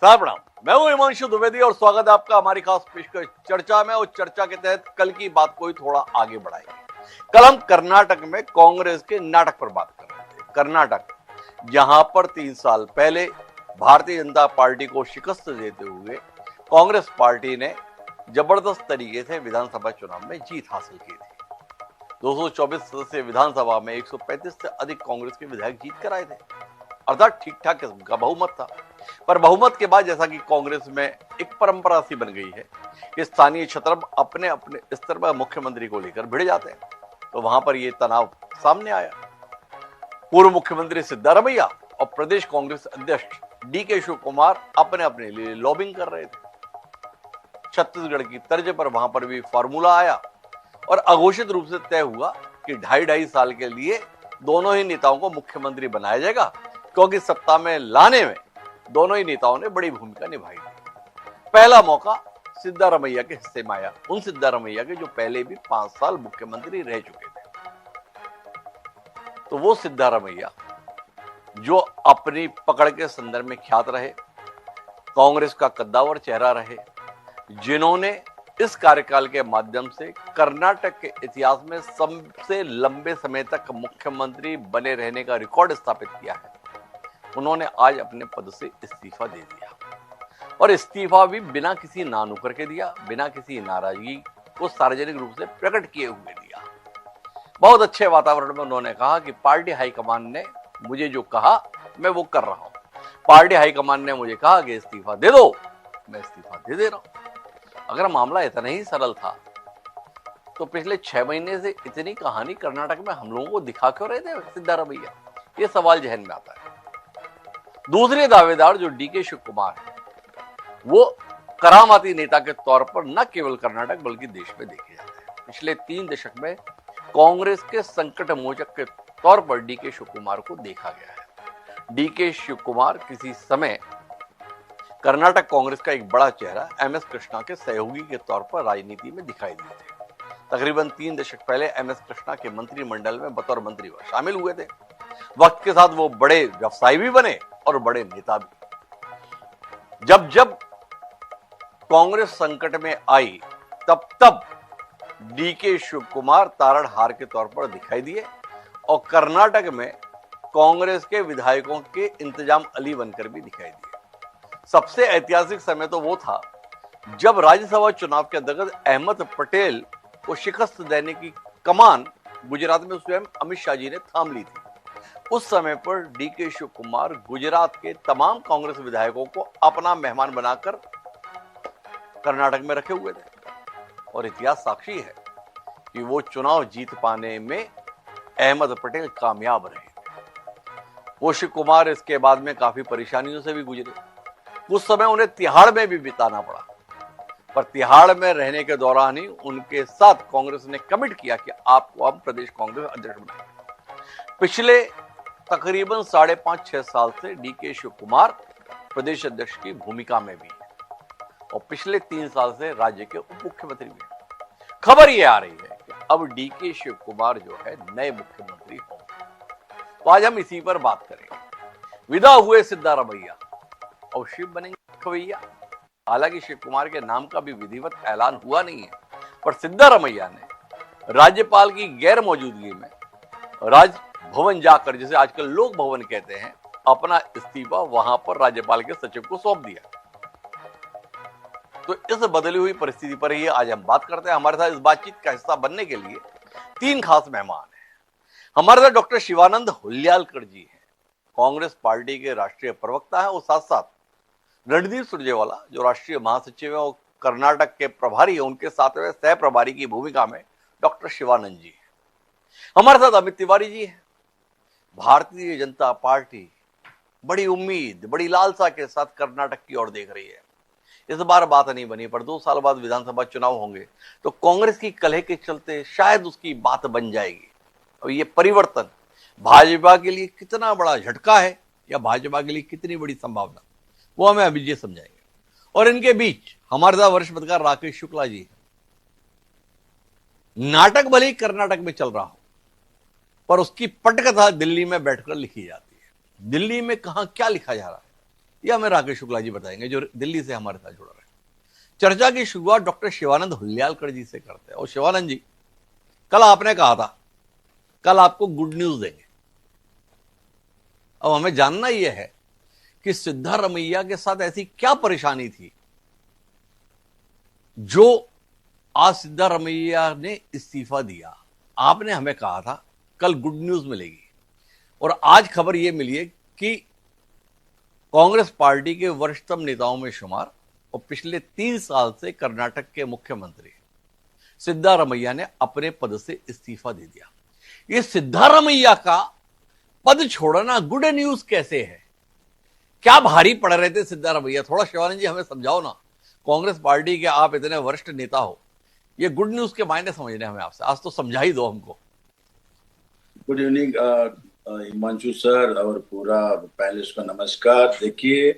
साहब प्रणाम। मैं हूं हिमांशु द्विवेदी और स्वागत है आपका हमारी खास पेशकश चर्चा में। और चर्चा के तहत कल की बात को ही थोड़ा आगे बढ़ाएंगे। कल हम कर्नाटक में कांग्रेस के नाटक पर बात कर रहे थे। कर्नाटक, जहां पर 3 साल पहले भारतीय जनता पार्टी को शिकस्त देते हुए कांग्रेस पार्टी ने जबरदस्त तरीके से विधानसभा चुनाव में जीत हासिल की थी। 224 सदस्य विधानसभा में 135 से अधिक कांग्रेस के विधायक जीत कर आए थे, अर्थात ठीक ठाक किस्म का बहुमत था। पर बहुमत के बाद जैसा कि कांग्रेस में एक परंपरा सी बन गई है कि स्थानीय छत्रप अपने अपने स्तर पर मुख्यमंत्री को लेकर भिड़ जाते हैं, तो वहां पर यह तनाव सामने आया। पूर्व मुख्यमंत्री सिद्धारमैया और प्रदेश कांग्रेस अध्यक्ष डीके शिव कुमार अपने अपने लिए लॉबिंग कर रहे थे। छत्तीसगढ़ की तर्ज पर वहां पर भी फार्मूला आया और अघोषित रूप से तय हुआ कि 2.5 साल के लिए दोनों ही नेताओं को मुख्यमंत्री बनाया जाएगा, क्योंकि सत्ता में लाने में दोनों ही नेताओं ने बड़ी भूमिका निभाई थी। पहला मौका सिद्धारमैया के हिस्से में आया, उन सिद्धारमैया के जो पहले भी 5 साल मुख्यमंत्री रह चुके थे। तो वो सिद्धारमैया जो अपनी पकड़ के संदर्भ में ख्यात रहे, कांग्रेस का कद्दावर चेहरा रहे, जिन्होंने इस कार्यकाल के माध्यम से कर्नाटक के इतिहास में सबसे लंबे समय तक मुख्यमंत्री बने रहने का रिकॉर्ड स्थापित किया है, उन्होंने आज अपने पद से इस्तीफा दे दिया। और इस्तीफा भी बिना किसी नानुकर के दिया, बिना किसी नाराजगी को सार्वजनिक रूप से प्रकट किए हुए दिया। बहुत अच्छे वातावरण में उन्होंने कहा कि पार्टी हाईकमान ने मुझे जो कहा मैं वो कर रहा हूं। पार्टी हाईकमान ने मुझे कहा कि इस्तीफा दे दो, मैं इस्तीफा दे रहा हूं। अगर मामला इतना ही सरल था तो पिछले 6 महीने से इतनी कहानी कर्नाटक में हम लोगों को दिखा क्यों रहे थे सिद्धारमैया? ये सवाल जहन में आता है। दूसरे दावेदार जो डीके शिव कुमार है, वो करामाती नेता के तौर पर न केवल कर्नाटक बल्कि देश में देखे जाते हैं। पिछले 3 दशक में कांग्रेस के संकट मोचक के तौर पर डीके शिव कुमार को देखा गया है। डीके शिव कुमार किसी समय कर्नाटक कांग्रेस का एक बड़ा चेहरा एमएस कृष्णा के सहयोगी के तौर पर राजनीति में दिखाई दिए थे। तकरीबन 3 दशक पहले एमएस कृष्णा के मंत्रिमंडल में बतौर मंत्री शामिल हुए थे। वक्त के साथ वो बड़े व्यवसायी भी बने और बड़े नेता भी। जब जब कांग्रेस संकट में आई तब तब डीके शिव कुमार तारणहार के तौर पर दिखाई दिए और कर्नाटक में कांग्रेस के विधायकों के इंतजाम अली बनकर भी दिखाई दिए। सबसे ऐतिहासिक समय तो वो था जब राज्यसभा चुनाव के अंतर्गत अहमद पटेल को शिकस्त देने की कमान गुजरात में स्वयं अमित शाह जी ने थाम ली थी। उस समय पर डीके शिव कुमार गुजरात के तमाम कांग्रेस विधायकों को अपना मेहमान बनाकर कर्नाटक में रखे हुए थे और इतिहास साक्षी है कि वो चुनाव जीत पाने में अहमद पटेल कामयाब रहे। वो शिव कुमार इसके बाद में काफी परेशानियों से भी गुजरे। कुछ समय उन्हें तिहाड़ में भी बिताना पड़ा, पर तिहाड़ में रहने के दौरान ही उनके साथ कांग्रेस ने कमिट किया कि आपको हम प्रदेश कांग्रेस अध्यक्ष बनाएंगे। पिछले तकरीबन 5.5-6 साल से डीके शिव कुमार प्रदेश अध्यक्ष की भूमिका में भी और पिछले 3 साल से राज्य के उप मुख्यमंत्री भी। खबर यह आ रही है कि अब डीके शिव कुमार जो है नए मुख्यमंत्री होंगे। तो आज हम इसी पर बात करेंगे। विदा हुए सिद्धारमैया और शिव बनेंगे खवैया। हालांकि शिव कुमार के नाम का भी विधिवत ऐलान हुआ नहीं है, पर सिद्धारमैया ने राज्यपाल की गैर मौजूदगी में राजभवन जाकर, जिसे आजकल लोक भवन कहते हैं, अपना इस्तीफा वहां पर राज्यपाल के सचिव को सौंप दिया। तो इस बदली हुई परिस्थिति पर ही आज हम बात करते हैं। हमारे साथ इस बातचीत का हिस्सा बनने के लिए 3 खास मेहमान हैं। हमारे साथ डॉक्टर शिवानंद हुल्यालकर जी हैं, कांग्रेस पार्टी के राष्ट्रीय प्रवक्ता है और साथ साथ रणदीप सुरजेवाला जो राष्ट्रीय महासचिव है और कर्नाटक के प्रभारी है, उनके साथ में सह प्रभारी की भूमिका में डॉक्टर शिवानंद जी हैं। हमारे साथ अमित तिवारी जी हैं। भारतीय जनता पार्टी बड़ी उम्मीद, बड़ी लालसा के साथ कर्नाटक की ओर देख रही है। इस बार बात नहीं बनी, पर 2 साल बाद विधानसभा चुनाव होंगे तो कांग्रेस की कलह के चलते शायद उसकी बात बन जाएगी। और ये परिवर्तन भाजपा के लिए कितना बड़ा झटका है या भाजपा के लिए कितनी बड़ी संभावना, वो हमें अभी समझाएंगे। और इनके बीच हमारे साथ वरिष्ठ पत्रकार राकेश शुक्ला जी। नाटक भले ही कर्नाटक में चल रहा हो, पर उसकी पटकथा दिल्ली में बैठकर लिखी जाती है। दिल्ली में कहां क्या लिखा जा रहा है यह हमें राकेश शुक्ला जी बताएंगे जो दिल्ली से हमारे साथ जुड़ रहे हैं। चर्चा की शुरुआत डॉक्टर शिवानंद हुल्यालकर जी से करते हैं। और शिवानंद जी, कल आपने कहा था कल आपको गुड न्यूज देंगे। अब हमें जानना यह है कि सिद्धारमैया के साथ ऐसी क्या परेशानी थी जो आज सिद्धारमैया ने इस्तीफा दिया। आपने हमें कहा था कल गुड न्यूज मिलेगी, और आज खबर यह मिली है कि कांग्रेस पार्टी के वरिष्ठतम नेताओं में शुमार और पिछले 3 साल से कर्नाटक के मुख्यमंत्री सिद्धारमैया ने अपने पद से इस्तीफा दे दिया। ये सिद्धारमैया का पद छोड़ना गुड न्यूज कैसे है? क्या भारी पड़ रहे थे सिद्धारमैया? थोड़ा शिवानंद जी हमें समझाओ ना। कांग्रेस पार्टी के आप इतने वरिष्ठ नेता हो, ये गुड न्यूज के मायने समझने हमें आपसे, आज तो समझा ही दो हमको। गुड इवनिंग हिमांशु सर और पूरा पैनलिस्ट को नमस्कार। देखिए,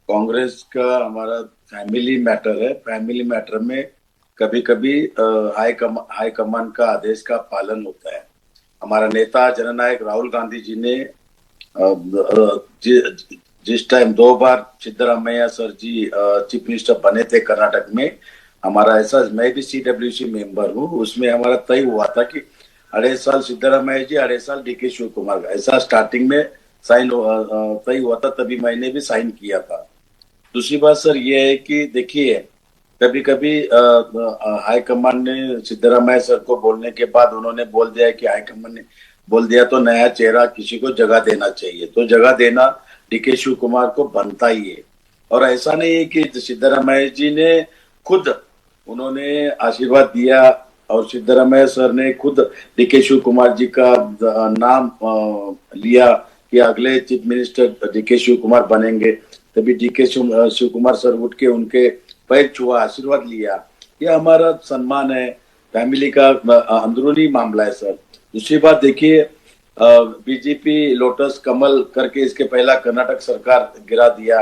कांग्रेस का हमारा फैमिली मैटर है। फैमिली मैटर में कभी कभी हाई कमान का आदेश का पालन होता है। हमारा नेता जननायक राहुल गांधी जी ने जिस टाइम 2 बार सिद्धरामैया सर जी चीफ मिनिस्टर बने थे कर्नाटक में, हमारा ऐसा, मैं भी CWC मेंबर हूँ, उसमें हमारा तय हुआ था कि 2.5 साल सिद्धरामैया जी, 2.5 साल DK शिव कुमार का, ऐसा स्टार्टिंग में साइन तय हुआ था। तभी मैंने भी साइन किया था। दूसरी बात सर ये है कि देखिए, कभी कभी हाईकमान ने सिद्धरामैया सर को बोलने के बाद उन्होंने बोल दिया कि हाईकमान ने बोल दिया तो नया चेहरा किसी को जगह देना चाहिए, तो जगह देना DK शिव कुमार को बनता ही है। और ऐसा नहीं है कि सिद्धरामैया जी ने खुद उन्होंने आशीर्वाद दिया और सिद्धरामैया सर ने खुद DK शिव कुमार जी का नाम लिया कि अगले chief minister DK Shivakumar बनेंगे। तभी DK शिव कुमार सर उठ के उनके पैर छुआ, आशीर्वाद लिया। यह हमारा सम्मान है, फैमिली का अंदरूनी मामला है सर। दूसरी बात देखिए, बीजेपी लोटस कमल करके इसके पहला कर्नाटक सरकार गिरा दिया,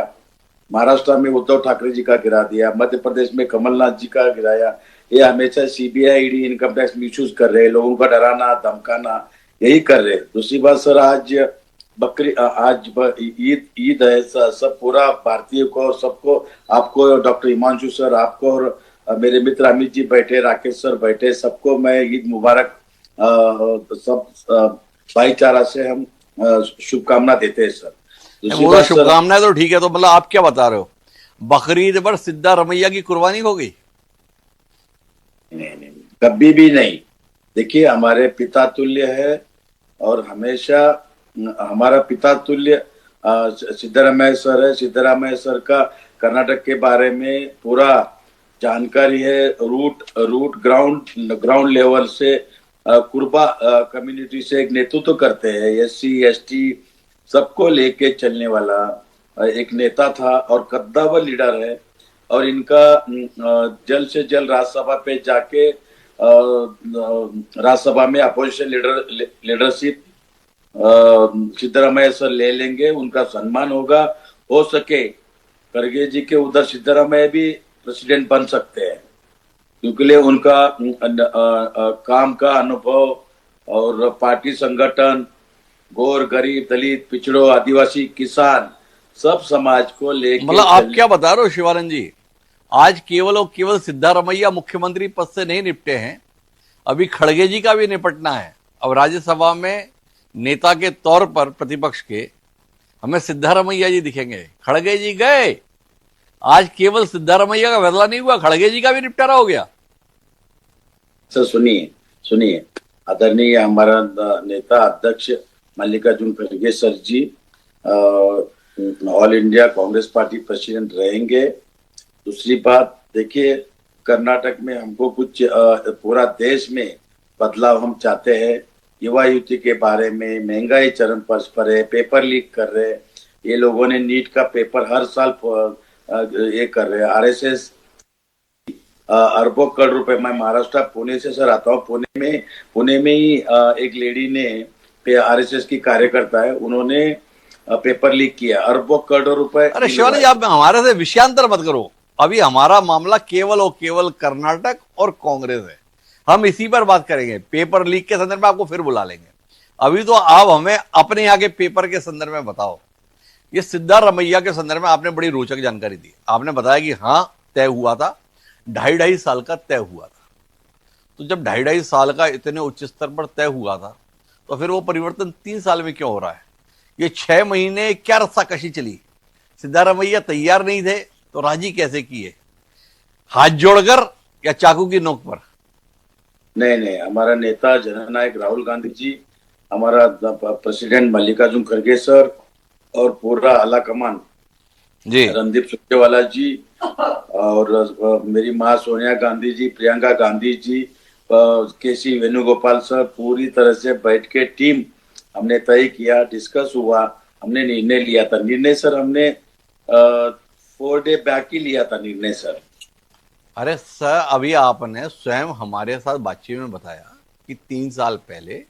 महाराष्ट्र में उद्धव ठाकरे जी का गिरा दिया, मध्य प्रदेश में कमलनाथ जी का गिराया। ये हमेशा CBI ED income tax misuse कर रहे हैं, लोगों का डराना धमकाना यही कर रहे हैं। दूसरी बात सर, आज ईद है, सब पूरा भारतीय को, सबको, आपको डॉक्टर हिमांशु सर, आपको और मेरे मित्र अमित जी बैठे, राकेश सर बैठे, सबको मैं ईद मुबारक सब भाईचारा से हम शुभकामना देते हैं सर। वो शुभकामनाएं तो ठीक है, तो मतलब आप क्या बता रहे हो, बकरीद पर सिद्धारमैया की कुर्बानी हो गई? नहीं, कभी भी नहीं। देखिए, हमारे पिता तुल्य है और हमेशा हमारा पिता तुल्य सिद्धरामैया सर है। सिद्धरामैया सर का कर्नाटक के बारे में पूरा जानकारी है, रूट ग्राउंड लेवल से कुर्बा कम्युनिटी से एक नेतृत्व करते हैं। SC ST सबको लेके चलने वाला एक नेता था और कद्दावर लीडर है। और इनका जल्द से जल्द राज्यसभा पे जाके राज्यसभा में अपोजिशन लीडरशिप सिद्धरामैया सर ले लेंगे, उनका सम्मान होगा। हो सके खड़गे जी के उधर सिद्धरामैया भी प्रेसिडेंट बन सकते हैं, क्योंकि उनका काम का अनुभव और पार्टी संगठन, गोर गरीब दलित पिछड़ों आदिवासी किसान सब समाज को लेकर, मतलब आप क्या बता रहे हो शिवानंद जी, आज केवल और केवल सिद्धारमैया मुख्यमंत्री पद से नहीं निपटे हैं, अभी खड़गे जी का भी निपटना है। अब राज्यसभा में नेता के तौर पर प्रतिपक्ष के हमें सिद्धारमैया जी दिखेंगे। खड़गे जी गए, आज केवल सिद्धारमैया का बदला नहीं हुआ, खड़गे जी का भी निपटारा हो गया। सर सुनिए, आदरणीय हमारा नेता अध्यक्ष मल्लिकार्जुन खड़गे sir ji all India Congress party president रहेंगे। दूसरी बात देखिए, कर्नाटक में हमको कुछ पूरा देश में बदलाव हम चाहते हैं। युवा युवती के बारे में, महंगाई चरम पर है, पेपर लीक कर रहे हैं, ये लोगों ने नीट का पेपर हर साल ये कर रहे हैं। RSS अरबों करोड़ रुपए, मैं महाराष्ट्र पुणे से सर आता हूँ, पुणे में ही एक लेडी ने, RSS की कार्यकर्ता है, उन्होंने पेपर लीक किया, अरबों करोड़ रुपए। अरे शिवानी जी, आप हमारे से विषयांतर मत करो। अभी हमारा मामला केवल और केवल कर्नाटक और कांग्रेस है, हम इसी पर बात करेंगे। पेपर लीक के संदर्भ में आपको फिर बुला लेंगे। अभी तो आप हमें अपने यहाँ के पेपर के संदर्भ में बताओ। ये सिद्धारमैया के संदर्भ में आपने बड़ी रोचक जानकारी दी। आपने बताया कि हाँ तय हुआ था, 2.5 साल का तय हुआ था। तो जब 2.5 साल का इतने उच्च स्तर पर तय हुआ था तो फिर वो परिवर्तन 3 साल में क्यों हो रहा है? ये 6 महीने क्या रस्साकशी चली? सिद्धारमैया तैयार नहीं थे तो राजी कैसे किए? हाथ जोड़कर या चाकू की नोक पर? नहीं नहीं, हमारा नेता जननायक राहुल गांधी जी, हमारा प्रेसिडेंट मल्लिकार्जुन खड़गे सर और पूरा आला कमान जी, रणदीप सुरजेवाला जी और मेरी माँ सोनिया गांधी जी, प्रियंका गांधी जी, केसी वेणुगोपाल सर, पूरी तरह से बैठ के टीम हमने तय किया, डिस्कस हुआ, हमने निर्णय लिया था। निर्णय सर हमने 4 डे बैक ही लिया था निर्णय सर। अरे सर, अभी आपने स्वयं हमारे साथ बातचीत में बताया कि 3 साल पहले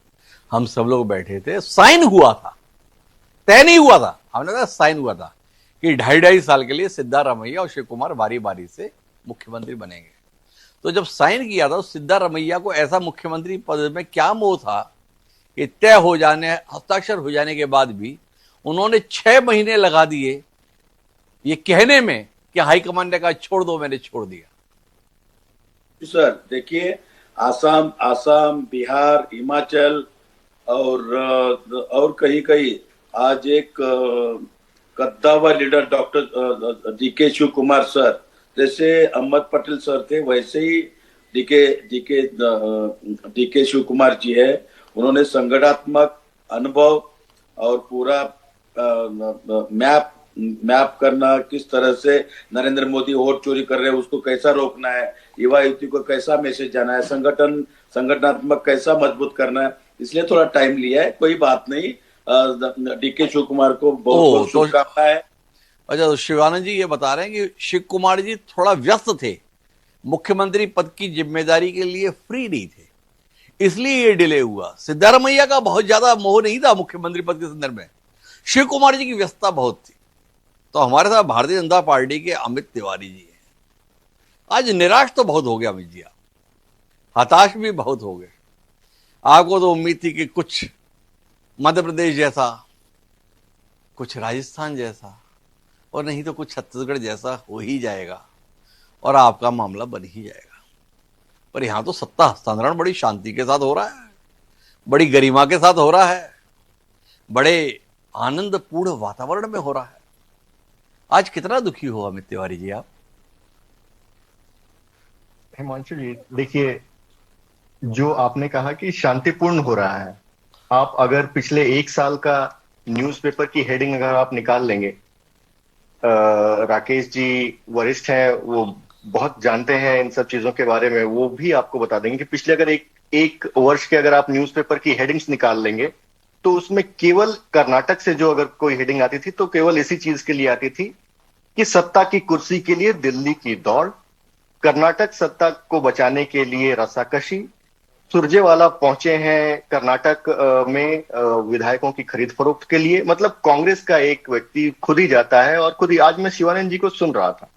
हम सब लोग बैठे थे, साइन हुआ था, तय नहीं हुआ था, हमने कहा साइन हुआ था कि 2.5 साल के लिए सिद्धारमैया और शिव कुमार बारी बारी से मुख्यमंत्री बनेंगे। तो जब साइन किया था तो सिद्धारमैया को ऐसा मुख्यमंत्री पद में क्या मोह था कि तय हो जाने, हस्ताक्षर हो जाने के बाद भी उन्होंने 6 महीने लगा दिए ये कहने में कि हाईकमान ने कहा छोड़ दो, मैंने छोड़ दिया। सर देखिए, आसाम, बिहार, हिमाचल और कहीं कहीं आज एक कद्दावर लीडर डॉक्टर डीके शिव कुमार सर, जैसे अहमद पटेल सर थे वैसे ही D K Shivakumar ji. उन्होंने संगठनात्मक अनुभव और पूरा मैप करना, किस तरह से नरेंद्र मोदी वोट चोरी कर रहे हैं उसको कैसा रोकना है, युवा युवती को कैसा मैसेज जाना है, संगठनात्मक कैसा मजबूत करना है, इसलिए थोड़ा टाइम लिया है। कोई बात नहीं, डीके शिव कुमार को बहुत बहुत शुभकामनाएं। अच्छा, तो शिवानंद जी ये बता रहे हैं कि शिव कुमार जी थोड़ा व्यस्त थे, मुख्यमंत्री पद की जिम्मेदारी के लिए फ्री नहीं थे, इसलिए ये डिले हुआ। सिद्धारमैया का बहुत ज्यादा मोह नहीं था मुख्यमंत्री पद के संदर्भ में, शिव कुमार जी की व्यस्तता बहुत थी। तो हमारे साथ भारतीय जनता पार्टी के अमित तिवारी जी हैं। आज निराश तो बहुत हो गया अमित जी, आप हताश भी बहुत हो गए। आपको तो उम्मीद थी कि कुछ मध्य प्रदेश जैसा, कुछ राजस्थान जैसा, और नहीं तो कुछ छत्तीसगढ़ जैसा हो ही जाएगा और आपका मामला बन ही जाएगा। पर यहां तो सत्ता हस्तांतरण बड़ी शांति के साथ हो रहा है, बड़ी गरिमा के साथ हो रहा है, बड़े आनंदपूर्ण वातावरण में हो रहा है। आज कितना दुखी हो अमित तिवारी जी आप? हिमांशु जी देखिए, जो आपने कहा कि शांतिपूर्ण हो रहा है, आप अगर पिछले 1 साल का न्यूज़पेपर की हेडिंग अगर आप निकाल लेंगे, राकेश जी वरिष्ठ हैं, वो बहुत जानते हैं इन सब चीजों के बारे में, वो भी आपको बता देंगे कि पिछले अगर एक वर्ष के अगर आप न्यूज़पेपर की हेडिंग्स निकाल लेंगे तो उसमें केवल कर्नाटक से जो अगर कोई हेडिंग आती थी तो केवल इसी चीज के लिए आती थी कि सत्ता की कुर्सी के लिए दिल्ली की दौड़, कर्नाटक सत्ता को बचाने के लिए रस्साकशी, सुरजेवाला पहुंचे हैं कर्नाटक में विधायकों की खरीद फरोख्त के लिए। मतलब कांग्रेस का एक व्यक्ति खुद ही जाता है और खुद ही। आज मैं शिवानंद जी को सुन रहा था।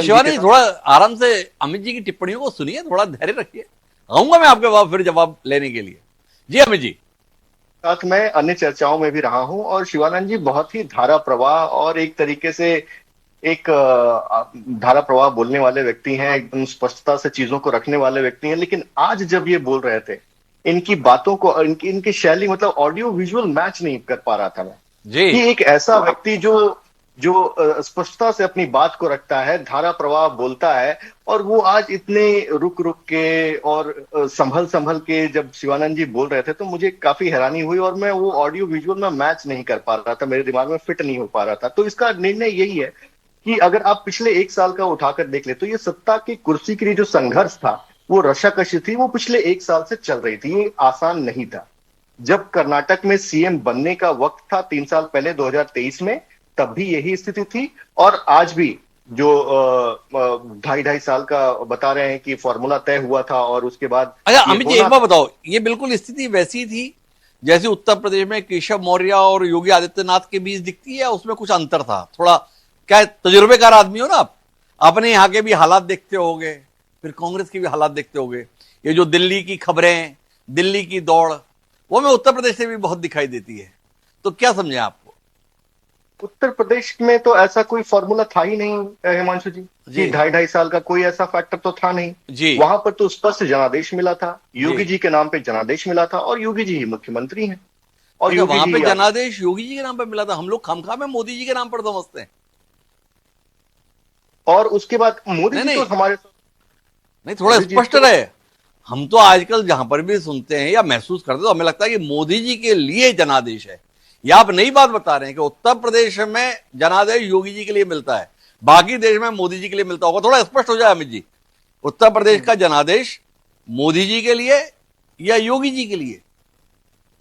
शिवानंद जी थोड़ा आराम से अमित जी की टिप्पणियों को सुनिए, थोड़ा धैर्य रखिए, आऊंगा मैं आपके पास फिर जवाब लेने के लिए। जी अमित जी। साथ मैं अन्य चर्चाओं में भी रहा हूं और शिवानंद जी बहुत ही धारा प्रवाह और एक तरीके से एक धारा प्रवाह बोलने वाले व्यक्ति हैं, एकदम स्पष्टता से चीजों को रखने वाले व्यक्ति हैं। लेकिन आज जब ये बोल रहे थे, इनकी बातों को, इनकी शैली, मतलब ऑडियो विजुअल मैच नहीं कर पा रहा था मैं जी। कि एक ऐसा व्यक्ति जो स्पष्टता से अपनी बात को रखता है, धारा प्रवाह बोलता है, और वो आज इतने रुक रुक के और संभल के जब शिवानंद जी बोल रहे थे तो मुझे काफी हैरानी हुई और मैं वो ऑडियो विजुअल में मैच नहीं कर पा रहा था, मेरे दिमाग में फिट नहीं हो पा रहा था। तो इसका निर्णय यही है कि अगर आप पिछले 1 साल का उठाकर देख ले तो ये सत्ता की कुर्सी के लिए जो संघर्ष था, वो रशाकशी थी, वो पिछले 1 साल से चल रही थी। ये आसान नहीं था। जब कर्नाटक में सीएम बनने का वक्त था 3 साल पहले 2023 में, तब भी यही स्थिति थी। और आज भी जो 2.5 साल का बता रहे हैं कि फॉर्मूला तय हुआ था और उसके बाद। अच्छा अमित जी एक बार बताओ, ये बिल्कुल स्थिति वैसी थी जैसे उत्तर प्रदेश में केशव मौर्य और योगी आदित्यनाथ के बीच दिखती है, उसमें कुछ अंतर था? थोड़ा क्या तजुर्बेकार आदमी हो ना आप, अपने यहाँ के भी हालात देखते होगे, फिर कांग्रेस के भी हालात देखते होगे। ये जो दिल्ली की खबरें, दिल्ली की दौड़, वो में उत्तर प्रदेश से भी बहुत दिखाई देती है। तो क्या समझे आपको? उत्तर प्रदेश में तो ऐसा कोई फॉर्मूला था ही नहीं हिमांशु जी जी। कि 2.5 साल का कोई ऐसा फैक्टर तो था नहीं जी। वहां पर तो स्पष्ट जनादेश मिला था, योगी जी। जी के नाम पे जनादेश मिला था और योगी जी ही मुख्यमंत्री हैं और अच्छा, योगी वहां जी पे ही जनादेश योगी जी के नाम पे मिला था। हम लोग खामखा में मोदी जी के नाम पर समझते हैं। और उसके बाद मोदी नहीं जी तो नहीं हमारे नहीं, थोड़ा मोदी जी स्पष्ट तो रहे। हम तो आजकल जहां पर भी सुनते हैं या महसूस करते हैं तो हमें लगता है कि मोदी जी के लिए जनादेश है। या आप नई बात बता रहे हैं कि उत्तर प्रदेश में जनादेश योगी जी के लिए मिलता है, बाकी देश में मोदी जी के लिए मिलता होगा। थोड़ा स्पष्ट हो जाए अमित जी, उत्तर प्रदेश का जनादेश मोदी जी के लिए या योगी जी के लिए?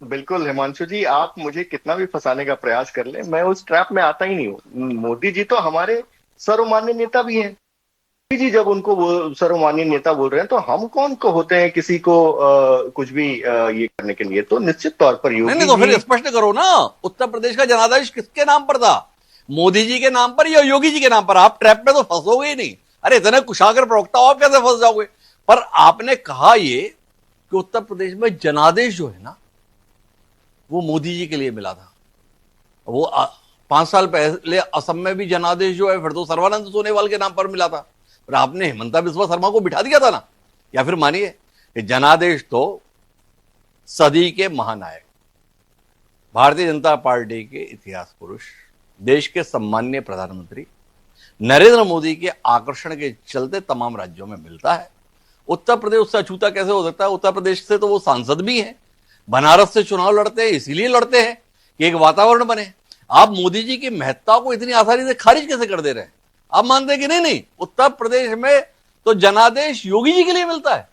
बिल्कुल हिमांशु जी, आप मुझे कितना भी फंसाने का प्रयास कर ले, मैं उस ट्रैप में आता ही नहीं हूँ। मोदी जी तो हमारे सर्वमान्य नेता भी हैं। मोदी जी जब उनको वो सर्वमान्य नेता बोल रहे हैं तो हम कौन को होते हैं किसी को कुछ भी ये करने के लिए? तो निश्चित तौर पर नहीं योगी नहीं, तो फिर जी। स्पष्ट करो ना, उत्तर प्रदेश का जनादेश किसके नाम पर था? मोदी जी के नाम पर या योगी जी के नाम पर? आप ट्रैप में तो फंसोगे ही नहीं। अरे इतने कुशागर प्रवक्ता हो, आप कैसे फंस जाओगे? पर आपने कहा ये कि उत्तर प्रदेश में जनादेश जो है ना वो मोदी जी के लिए मिला था। वो 5 साल पहले असम में भी जनादेश जो है फिर तो सर्बानंद सोनोवाल के नाम पर मिला था। पर आपने हिमंता बिस्वा शर्मा को बिठा दिया था ना। या फिर मानिए कि जनादेश तो सदी के महानायक, भारतीय जनता पार्टी के इतिहास पुरुष, देश के सम्माननीय प्रधानमंत्री नरेंद्र मोदी के आकर्षण के चलते तमाम राज्यों में मिलता है। उत्तर प्रदेश उससे अछूता कैसे हो सकता है? उत्तर प्रदेश से तो वो सांसद भी हैं, बनारस से चुनाव लड़ते हैं, इसीलिए लड़ते हैं कि एक वातावरण बने। आप मोदी जी की महत्ता को इतनी आसानी से खारिज कैसे कर दे रहे हैं? आप मानते हैं कि नहीं नहीं, उत्तर प्रदेश में तो जनादेश योगी जी के लिए मिलता है।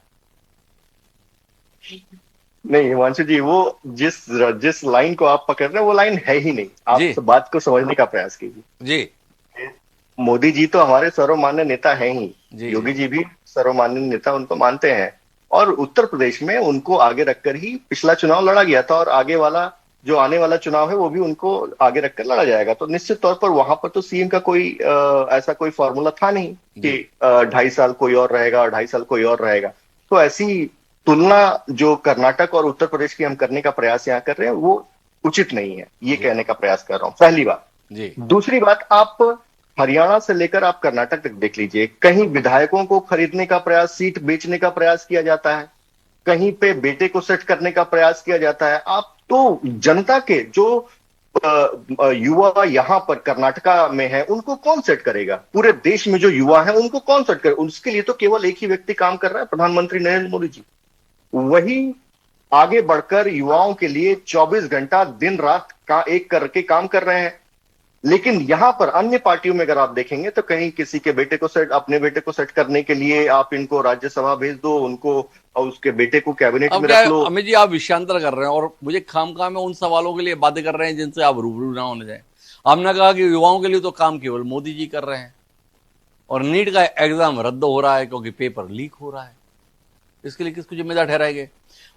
नहीं हिमांशु जी, वो जिस जिस लाइन को आप पकड़ रहे हैं वो लाइन है ही नहीं। आप जी। इस बात को समझने का प्रयास कीजिए। जी मोदी जी तो हमारे सर्वमान्य नेता हैं ही, जी। योगी जी भी सर्वमान्य नेता उनको मानते हैं और उत्तर प्रदेश में उनको आगे रखकर ही पिछला चुनाव लड़ा गया था और आगे वाला जो आने वाला चुनाव है वो भी उनको आगे रखकर लड़ा जाएगा। तो निश्चित तौर पर वहां पर तो सीएम का कोई ऐसा कोई फॉर्मूला था नहीं कि 2.5 साल कोई और रहेगा और 2.5 साल कोई और रहेगा। तो ऐसी तुलना जो कर्नाटक और उत्तर प्रदेश की हम करने का प्रयास यहाँ कर रहे हैं वो उचित नहीं है, ये कहने का प्रयास कर रहा हूँ, पहली बात। जी। दूसरी बात, आप हरियाणा से लेकर आप कर्नाटक तक देख लीजिए, कहीं विधायकों को खरीदने का प्रयास, सीट बेचने का प्रयास किया जाता है, कहीं पे बेटे को सेट करने का प्रयास किया जाता है। आप तो जनता के जो युवा यहाँ पर कर्नाटका में है उनको कौन सेट करेगा? पूरे देश में जो युवा है उनको कौन सेट करेगा? उसके लिए तो केवल एक ही व्यक्ति काम कर रहा है, प्रधानमंत्री नरेंद्र मोदी जी। वही आगे बढ़कर युवाओं के लिए 24 घंटा दिन रात का एक करके काम कर रहे हैं। लेकिन यहां पर अन्य पार्टियों में अगर आप देखेंगे तो कहीं किसी के बेटे को सेट, अपने बेटे को सेट करने के लिए आप इनको राज्यसभा भेज दो, उनको और उसके बेटे को कैबिनेट अब में क्या रख लो। अमित जी, आप विषयांतर कर रहे हैं और मुझे खामखा में उन सवालों के लिए बातें कर रहे हैं जिनसे आप रूबरू ना होने जाए। आपने कहा कि युवाओं के लिए तो काम केवल मोदी जी कर रहे हैं और नीट का एग्जाम रद्द हो रहा है क्योंकि पेपर लीक हो रहा है। इसके लिए किसको जिम्मेदार ठहराएंगे?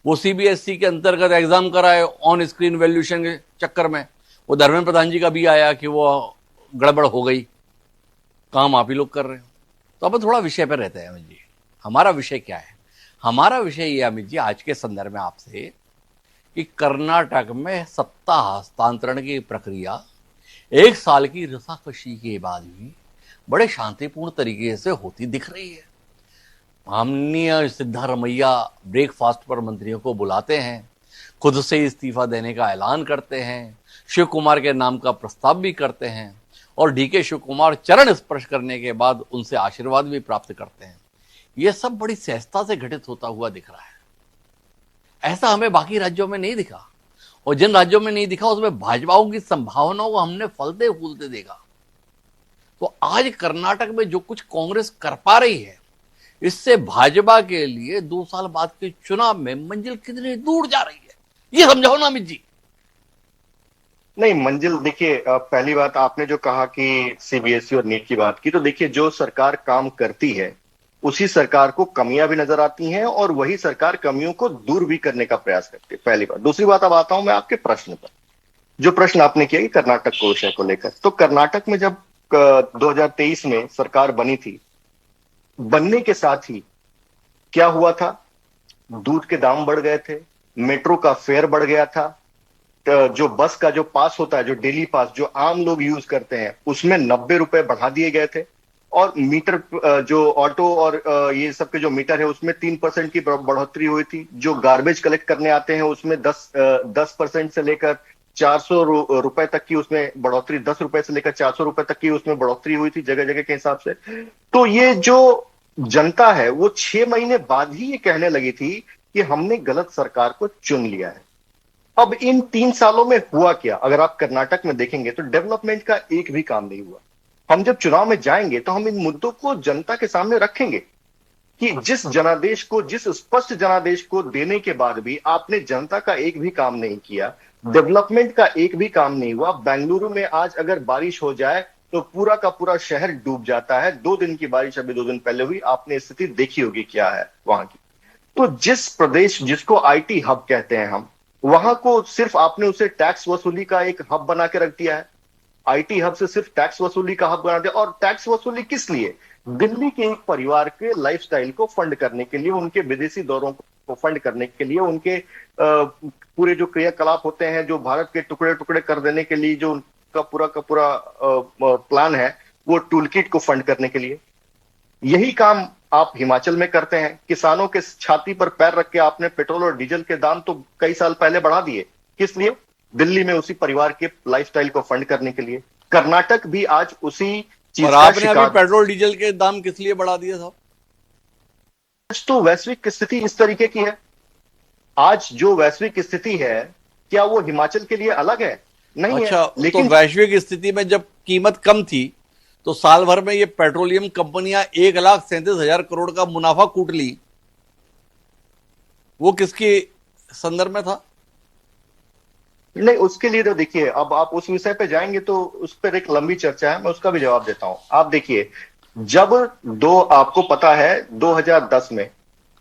वो सीबीएसई के अंतर्गत एग्जाम कराए ऑन स्क्रीन वैल्यूएशन के चक्कर में वो धर्मेंद्र प्रधान जी का भी आया कि वो गड़बड़ हो गई, काम आप ही लोग कर रहे हो। तो अब थोड़ा विषय पर रहते हैं अमित जी। हमारा विषय क्या है? हमारा विषय ये अमित जी आज के संदर्भ में आपसे कि कर्नाटक में सत्ता हस्तांतरण की प्रक्रिया 1 साल की रसाकशी के बाद भी बड़े शांतिपूर्ण तरीके से होती दिख रही है। माननीय सिद्धारमैया ब्रेकफास्ट पर मंत्रियों को बुलाते हैं, खुद से इस्तीफा देने का ऐलान करते हैं, शिव कुमार के नाम का प्रस्ताव भी करते हैं और डीके शिव कुमार चरण स्पर्श करने के बाद उनसे आशीर्वाद भी प्राप्त करते हैं। यह सब बड़ी सहजता से घटित होता हुआ दिख रहा है। ऐसा हमें बाकी राज्यों में नहीं दिखा और जिन राज्यों में नहीं दिखा उसमें भाजपाओं की संभावनाओं को हमने फलते फूलते देखा। तो आज कर्नाटक में जो कुछ कांग्रेस कर पा रही है, इससे भाजपा के लिए 2 साल बाद के चुनाव में मंजिल कितनी दूर जा रही है, ये समझाओ ना अमित जी। नहीं, मंजिल देखिए, पहली बात आपने जो कहा कि सीबीएसई और नीट की बात की, तो देखिए जो सरकार काम करती है उसी सरकार को कमियां भी नजर आती हैं और वही सरकार कमियों को दूर भी करने का प्रयास करती है, पहली बात। दूसरी बात, अब आता हूं मैं आपके प्रश्न पर, जो प्रश्न आपने किया कि कर्नाटक को विषय को लेकर। तो कर्नाटक में जब 2023 में सरकार बनी थी, बनने के साथ ही क्या हुआ था? दूध के दाम बढ़ गए थे, मेट्रो का फेयर बढ़ गया था, जो बस का जो पास होता है, जो डेली पास जो आम लोग यूज करते हैं, उसमें 90 रुपए बढ़ा दिए गए थे। और मीटर जो ऑटो और ये सब के जो मीटर है उसमें 3% की बढ़ोतरी हुई थी। जो गार्बेज कलेक्ट करने आते हैं उसमें 10% से लेकर 400 रुपए तक की उसमें बढ़ोतरी, 10 रुपए से लेकर 400 रुपए तक की उसमें बढ़ोतरी हुई थी जगह जगह के हिसाब से। तो ये जो जनता है वो 6 महीने बाद ही ये कहने लगी थी कि हमने गलत सरकार को चुन लिया है। अब इन 3 सालों में हुआ क्या? अगर आप कर्नाटक में देखेंगे तो डेवलपमेंट का एक भी काम नहीं हुआ। हम जब चुनाव में जाएंगे तो हम इन मुद्दों को जनता के सामने रखेंगे कि जिस जनादेश को, जिस स्पष्ट जनादेश को देने के बाद भी आपने जनता का एक भी काम नहीं किया, डेवलपमेंट का एक भी काम नहीं हुआ। बेंगलुरु में आज अगर बारिश हो जाए तो पूरा का पूरा शहर डूब जाता है। 2 दिन की बारिश अभी 2 दिन पहले हुई, आपने स्थिति देखी होगी क्या है वहां की। तो जिस प्रदेश जिसको आईटी हब कहते हैं हम, वहां को सिर्फ आपने उसे टैक्स वसूली का एक हब बना के रख दिया है। आईटी हब से सिर्फ टैक्स वसूली का हब बना दिया। और टैक्स वसूली किस लिए? दिल्ली के एक परिवार के लाइफस्टाइल को फंड करने के लिए, उनके विदेशी दौरों को फंड करने के लिए, उनके पूरे जो क्रियाकलाप होते हैं, जो भारत के टुकड़े टुकड़े कर देने के लिए जो उनका पूरा का पूरा प्लान है, वो टूल किट को फंड करने के लिए। यही काम आप हिमाचल में करते हैं। किसानों के छाती पर पैर रख के आपने पेट्रोल और डीजल के दाम तो कई साल पहले बढ़ा दिए। किस लिए? दिल्ली में उसी परिवार के लाइफस्टाइल को फंड करने के लिए। कर्नाटक भी आज उसी चीज और का आपने अभी शिकार। पेट्रोल डीजल के दाम किस लिए बढ़ा दिए साहब? आज तो वैश्विक स्थिति इस तरीके की है। आज जो वैश्विक स्थिति है, क्या वो हिमाचल के लिए अलग है? नहीं अच्छा, है। लेकिन तो वैश्विक स्थिति में जब कीमत कम थी तो साल भर में ये पेट्रोलियम कंपनियां 1,37,000 करोड़ का मुनाफा कूट ली। वो किसके संदर्भ में था? नहीं, उसके लिए तो देखिए, अब आप उस विषय पे जाएंगे तो उस पर एक लंबी चर्चा है, मैं उसका भी जवाब देता हूं। आप देखिए, जब आपको पता है 2010 में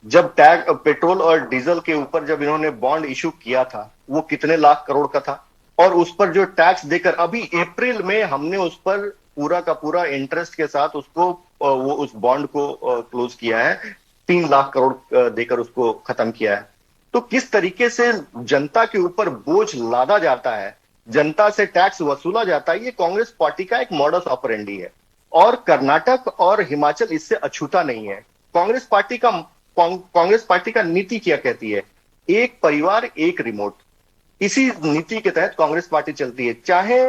जब टैग पेट्रोल और डीजल के ऊपर जब इन्होंने बॉन्ड इशू किया था, वो कितने लाख करोड़ का था। और उस पर जो टैक्स देकर अभी अप्रैल में हमने उस पर पूरा का पूरा इंटरेस्ट के साथ उसको वो उस बॉन्ड को क्लोज किया है, 3 लाख करोड़ देकर उसको खत्म किया है। तो किस तरीके से जनता के ऊपर बोझ लादा जाता है, जनता से टैक्स वसूला जाता है, ये कांग्रेस पार्टी का एक मॉडस ऑपरेंडी है। और कर्नाटक और हिमाचल इससे अछूता नहीं है। कांग्रेस पार्टी का नीति क्या कहती है? एक परिवार एक रिमोट। इसी नीति के तहत कांग्रेस पार्टी चलती है। चाहे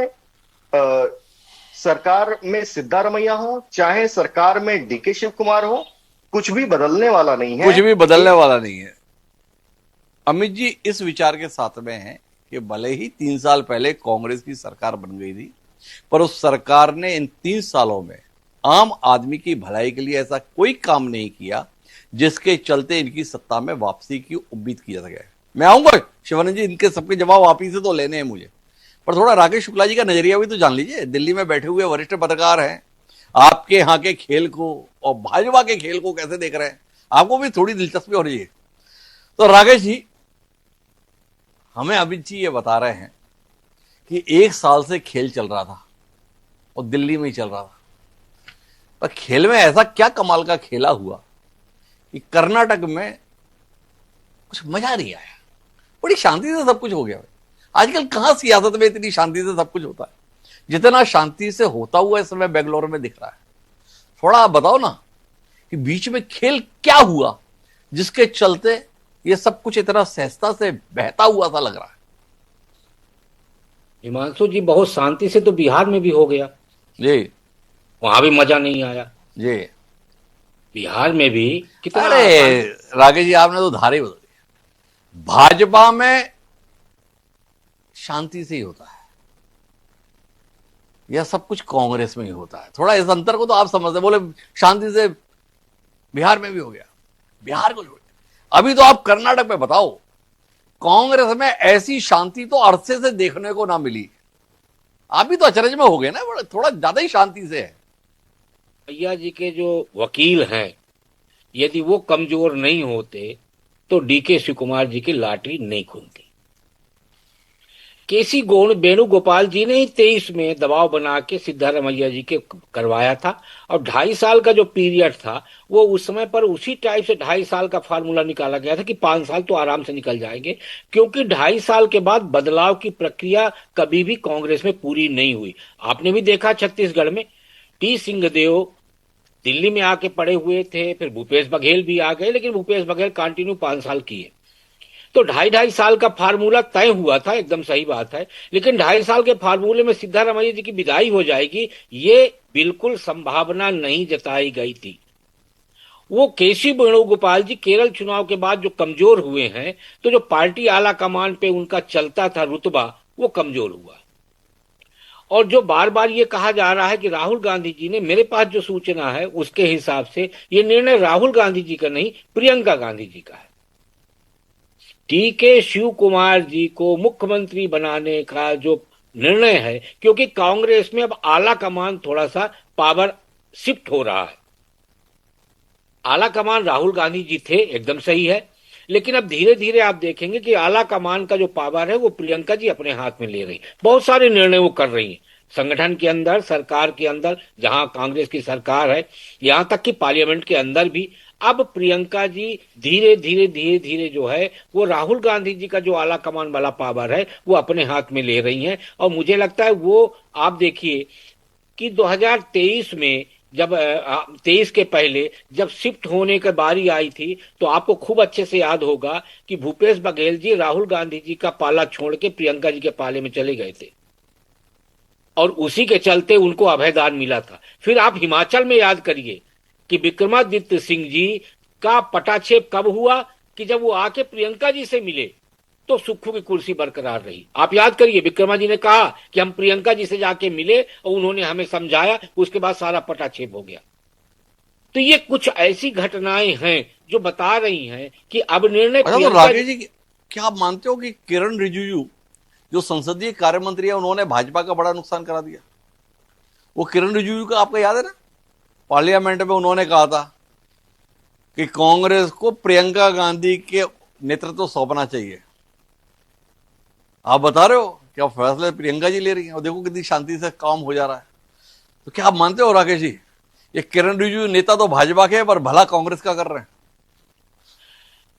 सरकार में सिद्धारमैया हो, चाहे सरकार में डीके शिव कुमार हो, कुछ भी बदलने वाला नहीं है। कुछ भी बदलने वाला नहीं है। अमित जी इस विचार के साथ में है कि भले ही 3 साल पहले कांग्रेस की सरकार बन गई थी, पर उस सरकार ने इन 3 सालों में आम आदमी की भलाई के लिए ऐसा कोई काम नहीं किया जिसके चलते इनकी सत्ता में वापसी की उम्मीद की जा सके। मैं आऊंगा शिवानंद जी, इनके सबके जवाब आप ही से तो लेने हैं मुझे, पर थोड़ा राकेश शुक्ला जी का नजरिया भी तो जान लीजिए। दिल्ली में बैठे हुए वरिष्ठ पत्रकार हैं, आपके यहाँ के खेल को और भाजपा के खेल को कैसे देख रहे हैं? आपको भी थोड़ी दिलचस्पी होनी चाहिए। तो राकेश जी, हमें अमित जी ये बता रहे हैं कि 1 साल से खेल चल रहा था और दिल्ली में ही चल रहा था, पर खेल में ऐसा क्या कमाल का खेला हुआ कि कर्नाटक में कुछ मजा नहीं आया, बड़ी शांति से सब कुछ हो गया। आजकल कहां सियासत में इतनी शांति से सब कुछ होता है जितना शांति से होता हुआ इस समय बेंगलोर में दिख रहा है। थोड़ा आप बताओ ना कि बीच में खेल क्या हुआ जिसके चलते ये सब कुछ इतना सहजता से बहता हुआ सा लग रहा है। हिमांशु जी, बहुत शांति से तो बिहार में भी हो गया जी, वहां भी मजा नहीं आया। जी, बिहार में भी कितना अरे राकेश जी, आपने तो धारे बदल दी। भाजपा में शांति से ही होता है, यह सब कुछ कांग्रेस में ही होता है। थोड़ा इस अंतर को तो आप समझते। बोले शांति से बिहार में भी हो गया, बिहार को छोड़ अभी तो आप कर्नाटक में बताओ, कांग्रेस में ऐसी शांति तो अरसे से देखने को ना मिली। आप भी तो अचरज में हो गए ना, थोड़ा ज्यादा ही शांति से है। भैया जी के जो वकील हैं, यदि वो कमजोर नहीं होते तो डीके शिव कुमार जी की लॉटरी नहीं खुलती। केसी वेणुगोपाल जी ने ही 23 में दबाव बना के सिद्धारमैया जी के करवाया था। और 2.5 साल का जो पीरियड था वो उस समय पर उसी टाइप से 2.5 साल का फार्मूला निकाला गया था कि 5 साल तो आराम से निकल जाएंगे, क्योंकि 2.5 साल के बाद बदलाव की प्रक्रिया कभी भी कांग्रेस में पूरी नहीं हुई। आपने भी देखा छत्तीसगढ़ में टी सिंहदेव दिल्ली में आके पड़े हुए थे, फिर भूपेश बघेल भी आ गए, लेकिन भूपेश बघेल कंटिन्यू 5 साल किए। तो 2.5 साल का फार्मूला तय हुआ था, एकदम सही बात है। लेकिन 2.5 साल के फार्मूले में सिद्धारमैया जी की विदाई हो जाएगी, ये बिल्कुल संभावना नहीं जताई गई थी। वो केसी वेणुगोपाल जी केरल चुनाव के बाद जो कमजोर हुए हैं, तो जो पार्टी आला कमान पे उनका चलता था रुतबा, वो कमजोर हुआ। और जो बार बार ये कहा जा रहा है कि राहुल गांधी जी ने, मेरे पास जो सूचना है उसके हिसाब से ये निर्णय राहुल गांधी जी का नहीं, प्रियंका गांधी जी का है। डी.के. शिव कुमार जी को मुख्यमंत्री बनाने का जो निर्णय है, क्योंकि कांग्रेस में अब आला कमान थोड़ा सा पावर शिफ्ट हो रहा है। आला कमान राहुल गांधी जी थे, एकदम सही है, लेकिन अब धीरे धीरे आप देखेंगे कि आला कमान का जो पावर है वो प्रियंका जी अपने हाथ में ले रही। बहुत सारे निर्णय वो कर रही हैं, संगठन के अंदर, सरकार के अंदर, जहां कांग्रेस की सरकार है, यहां तक कि पार्लियामेंट के अंदर भी। अब प्रियंका जी धीरे धीरे जो है वो राहुल गांधी जी का जो आला कमान वाला पावर है वो अपने हाथ में ले रही हैं। और मुझे लगता है वो, आप देखिए कि 2023 में जब 23 के पहले जब शिफ्ट होने की बारी आई थी, तो आपको खूब अच्छे से याद होगा कि भूपेश बघेल जी राहुल गांधी जी का पाला छोड़ के प्रियंका जी के पाले में चले गए थे, और उसी के चलते उनको अभयदान मिला था। फिर आप हिमाचल में याद करिए कि विक्रमादित्य सिंह जी का पटाक्षेप कब हुआ, कि जब वो आके प्रियंका जी से मिले तो सुक्खू की कुर्सी बरकरार रही। आप याद करिए, विक्रमा जी ने कहा कि हम प्रियंका जी से जाके मिले और उन्होंने हमें समझाया, उसके बाद सारा पटाक्षेप हो गया। तो ये कुछ ऐसी घटनाएं हैं जो बता रही हैं कि अब निर्णय तो राकेश जी, क्या आप मानते हो कि किरण रिजिजू जो संसदीय कार्य मंत्री है, उन्होंने भाजपा का बड़ा नुकसान करा दिया? वो किरण रिजिजू का आपको याद है ना, पार्लियामेंट में उन्होंने कहा था कि कांग्रेस को प्रियंका गांधी के नेतृत्व सौंपना चाहिए। आप बता रहे हो कि अब फैसले प्रियंका जी ले रही हैं, और देखो कितनी शांति से काम हो जा रहा है। तो क्या आप मानते हो राकेश जी, ये किरण रिजिजू नेता तो भाजपा के, पर भला कांग्रेस का कर रहे हैं?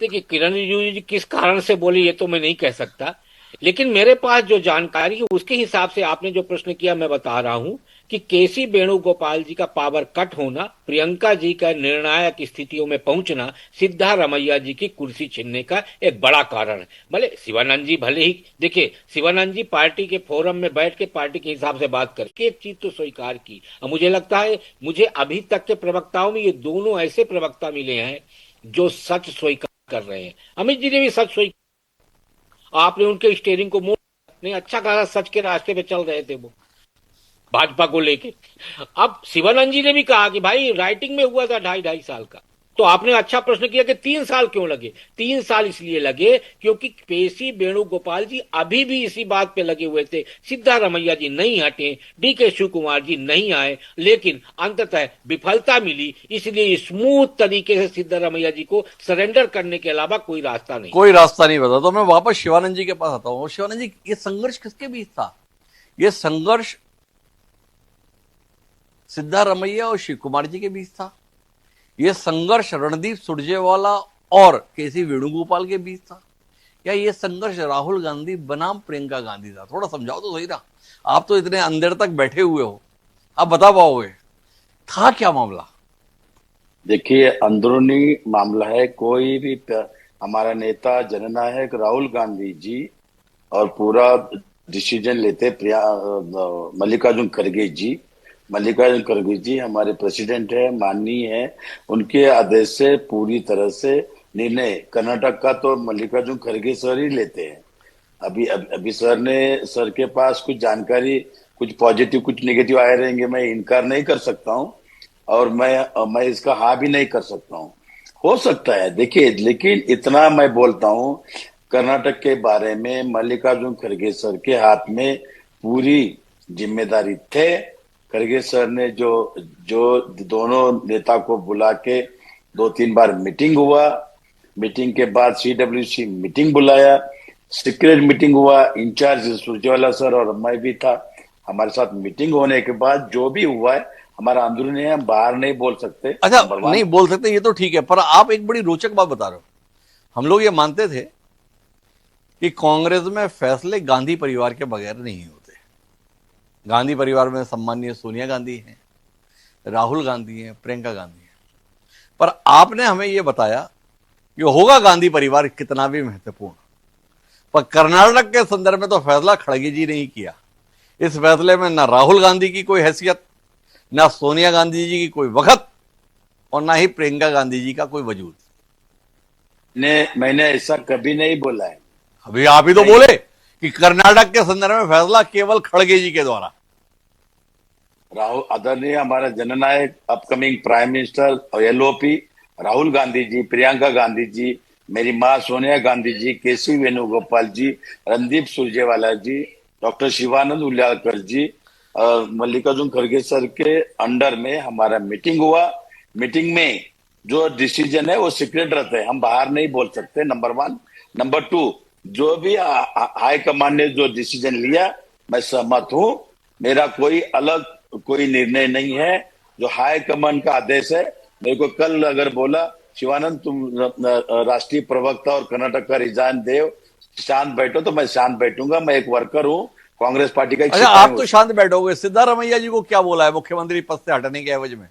देखिए, किरण रिजिजू जी किस कारण से बोली ये तो मैं नहीं कह सकता, लेकिन मेरे पास जो जानकारी है उसके हिसाब से आपने जो प्रश्न किया मैं बता रहा हूं कि केसी वेणुगोपाल जी का पावर कट होना, प्रियंका जी का निर्णायक स्थितियों में पहुंचना, सिद्धारमैया जी की कुर्सी छीनने का एक बड़ा कारण है। भले शिवानंद जी, भले ही देखिए शिवानंद जी पार्टी के फोरम में बैठ के पार्टी के हिसाब से बात करके एक चीज तो स्वीकार की, और मुझे लगता है, मुझे अभी तक के प्रवक्ताओं में ये दोनों ऐसे प्रवक्ता मिले हैं जो सच स्वीकार कर रहे हैं। अमित जी ने भी सच स्वीकार, आपने उनके स्टीयरिंग को मोड़ नहीं, अच्छा खासा सच के रास्ते पे चल रहे थे वो भाजपा को लेके। अब शिवानंद जी ने भी कहा कि भाई राइटिंग में हुआ था 2.5 साल का। तो आपने अच्छा प्रश्न किया कि 3 साल क्यों लगे। 3 साल इसलिए लगे क्योंकि केसी वेणुगोपाल जी अभी भी इसी बात पे लगे हुए थे, सिद्धारमैया जी नहीं हटे, डी.के. शिव कुमार जी नहीं आए, लेकिन अंततः विफलता मिली। इसलिए स्मूथ तरीके से सिद्धारमैया जी को सरेंडर करने के अलावा कोई रास्ता नहीं बता। तो मैं वापस शिवानंद जी के पास आता हूँ। शिवानंद जी, ये संघर्ष किसके बीच था? ये संघर्ष सिद्धारमैया और शिव कुमार जी के बीच था। यह संघर्ष रणदीप सुरजेवाला और केसी वेणुगोपाल के बीच था, या ये संघर्ष राहुल गांधी बनाम प्रियंका गांधी था? थोड़ा समझाओ तो सही ना, आप तो इतने अंदर तक बैठे हुए हो, आप बता पाओगे था क्या मामला? देखिए, अंदरूनी मामला है। कोई भी हमारा नेता जननायक राहुल गांधी जी और पूरा डिसीजन लेते मल्लिकार्जुन खड़गे जी हमारे प्रेसिडेंट है, माननीय है, उनके आदेश से पूरी तरह से निर्णय कर्नाटक का तो मल्लिकार्जुन खड़गे सर ही लेते हैं। अभी सर के पास कुछ जानकारी, कुछ पॉजिटिव कुछ नेगेटिव आए रहेंगे, मैं इनकार नहीं कर सकता हूं, और मैं इसका हाँ भी नहीं कर सकता हूं। हो सकता है, देखिए, लेकिन इतना मैं बोलता हूं, कर्नाटक के बारे में मल्लिकार्जुन खड़गे सर के हाथ में पूरी जिम्मेदारी थे। खड़गे सर ने जो दोनों नेता को बुला के 2-3 बार मीटिंग हुआ, मीटिंग के बाद CWC मीटिंग बुलाया, सीक्रेट मीटिंग हुआ, इंचार्ज सुरजेवाला सर और मैं भी था, हमारे साथ मीटिंग होने के बाद जो भी हुआ है हमारा अंदरूनी है, हम बाहर नहीं बोल सकते। अच्छा, नंबर वन। नहीं बोल सकते ये तो ठीक है, पर आप एक बड़ी रोचक बात बता रहे हो। हम लोग ये मानते थे कि कांग्रेस में फैसले गांधी परिवार के बगैर नहीं होते। गांधी परिवार में सम्मानीय सोनिया गांधी हैं, राहुल गांधी हैं, प्रियंका गांधी हैं, पर आपने हमें यह बताया कि होगा गांधी परिवार कितना भी महत्वपूर्ण, पर कर्नाटक के संदर्भ में तो फैसला खड़गे जी ने ही किया। इस फैसले में ना राहुल गांधी की कोई हैसियत, ना सोनिया गांधी जी की कोई वक्त, और ना ही प्रियंका गांधी जी का कोई वजूद। मैंने ऐसा कभी नहीं बोला है। अभी आप ही तो बोले कि कर्नाटक के संदर्भ में फैसला केवल खड़गे जी के द्वारा। राहुल आदरणीय हमारा जननायक upcoming prime minister LOP Rahul Gandhi ji, Priyanka Gandhi ji, मेरी माँ सोनिया गांधी जी, केसी वेणुगोपाल जी, रणदीप सुरजेवाला जी, डॉक्टर शिवानंद उल्लाकर जी, मल्लिकार्जुन खड़गे सर के अंडर में हमारा मीटिंग हुआ। मीटिंग में जो डिसीजन है वो सीक्रेट रहता है, हम बाहर नहीं बोल सकते, नंबर वन। नंबर टू, जो भी हाई कमांड ने जो डिसीजन लिया मैं सहमत हूं। मेरा कोई अलग कोई निर्णय नहीं है, जो हाई कमांड का आदेश है। मेरे को कल अगर बोला शिवानंद तुम राष्ट्रीय प्रवक्ता और कर्नाटक का रिजाइन दे, शांत बैठो, तो मैं शांत बैठूंगा। मैं एक वर्कर हूं, कांग्रेस पार्टी का एक अच्छा, सिपाही आप तो हूं। शांत बैठोगे। सिद्धारमैया जी को क्या बोला है मुख्यमंत्री पद से हटने के एवज में?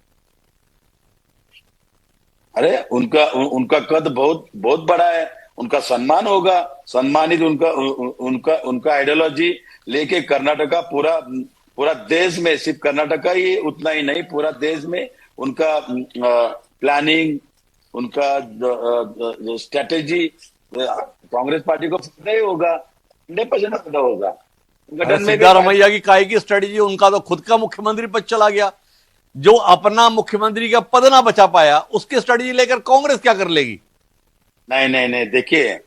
अरे उनका कद बहुत बहुत बड़ा है, उनका सम्मान होगा, सम्मानित। उनका आइडियोलॉजी लेके कर्नाटक का पूरा देश में, सिर्फ कर्नाटक का ही उतना ही नहीं, पूरा देश में उनका प्लानिंग, उनका स्ट्रेटेजी कांग्रेस पार्टी को फायदा ही होगा, 100% फायदा होगा। संगठन में भी सिद्धारमैया की काय की स्ट्रेटेजी? उनका तो खुद का मुख्यमंत्री पद चला गया। जो अपना मुख्यमंत्री का पद ना बचा पाया, उसकी स्ट्रेटेजी लेकर कांग्रेस क्या कर लेगी? नहीं, देखिए,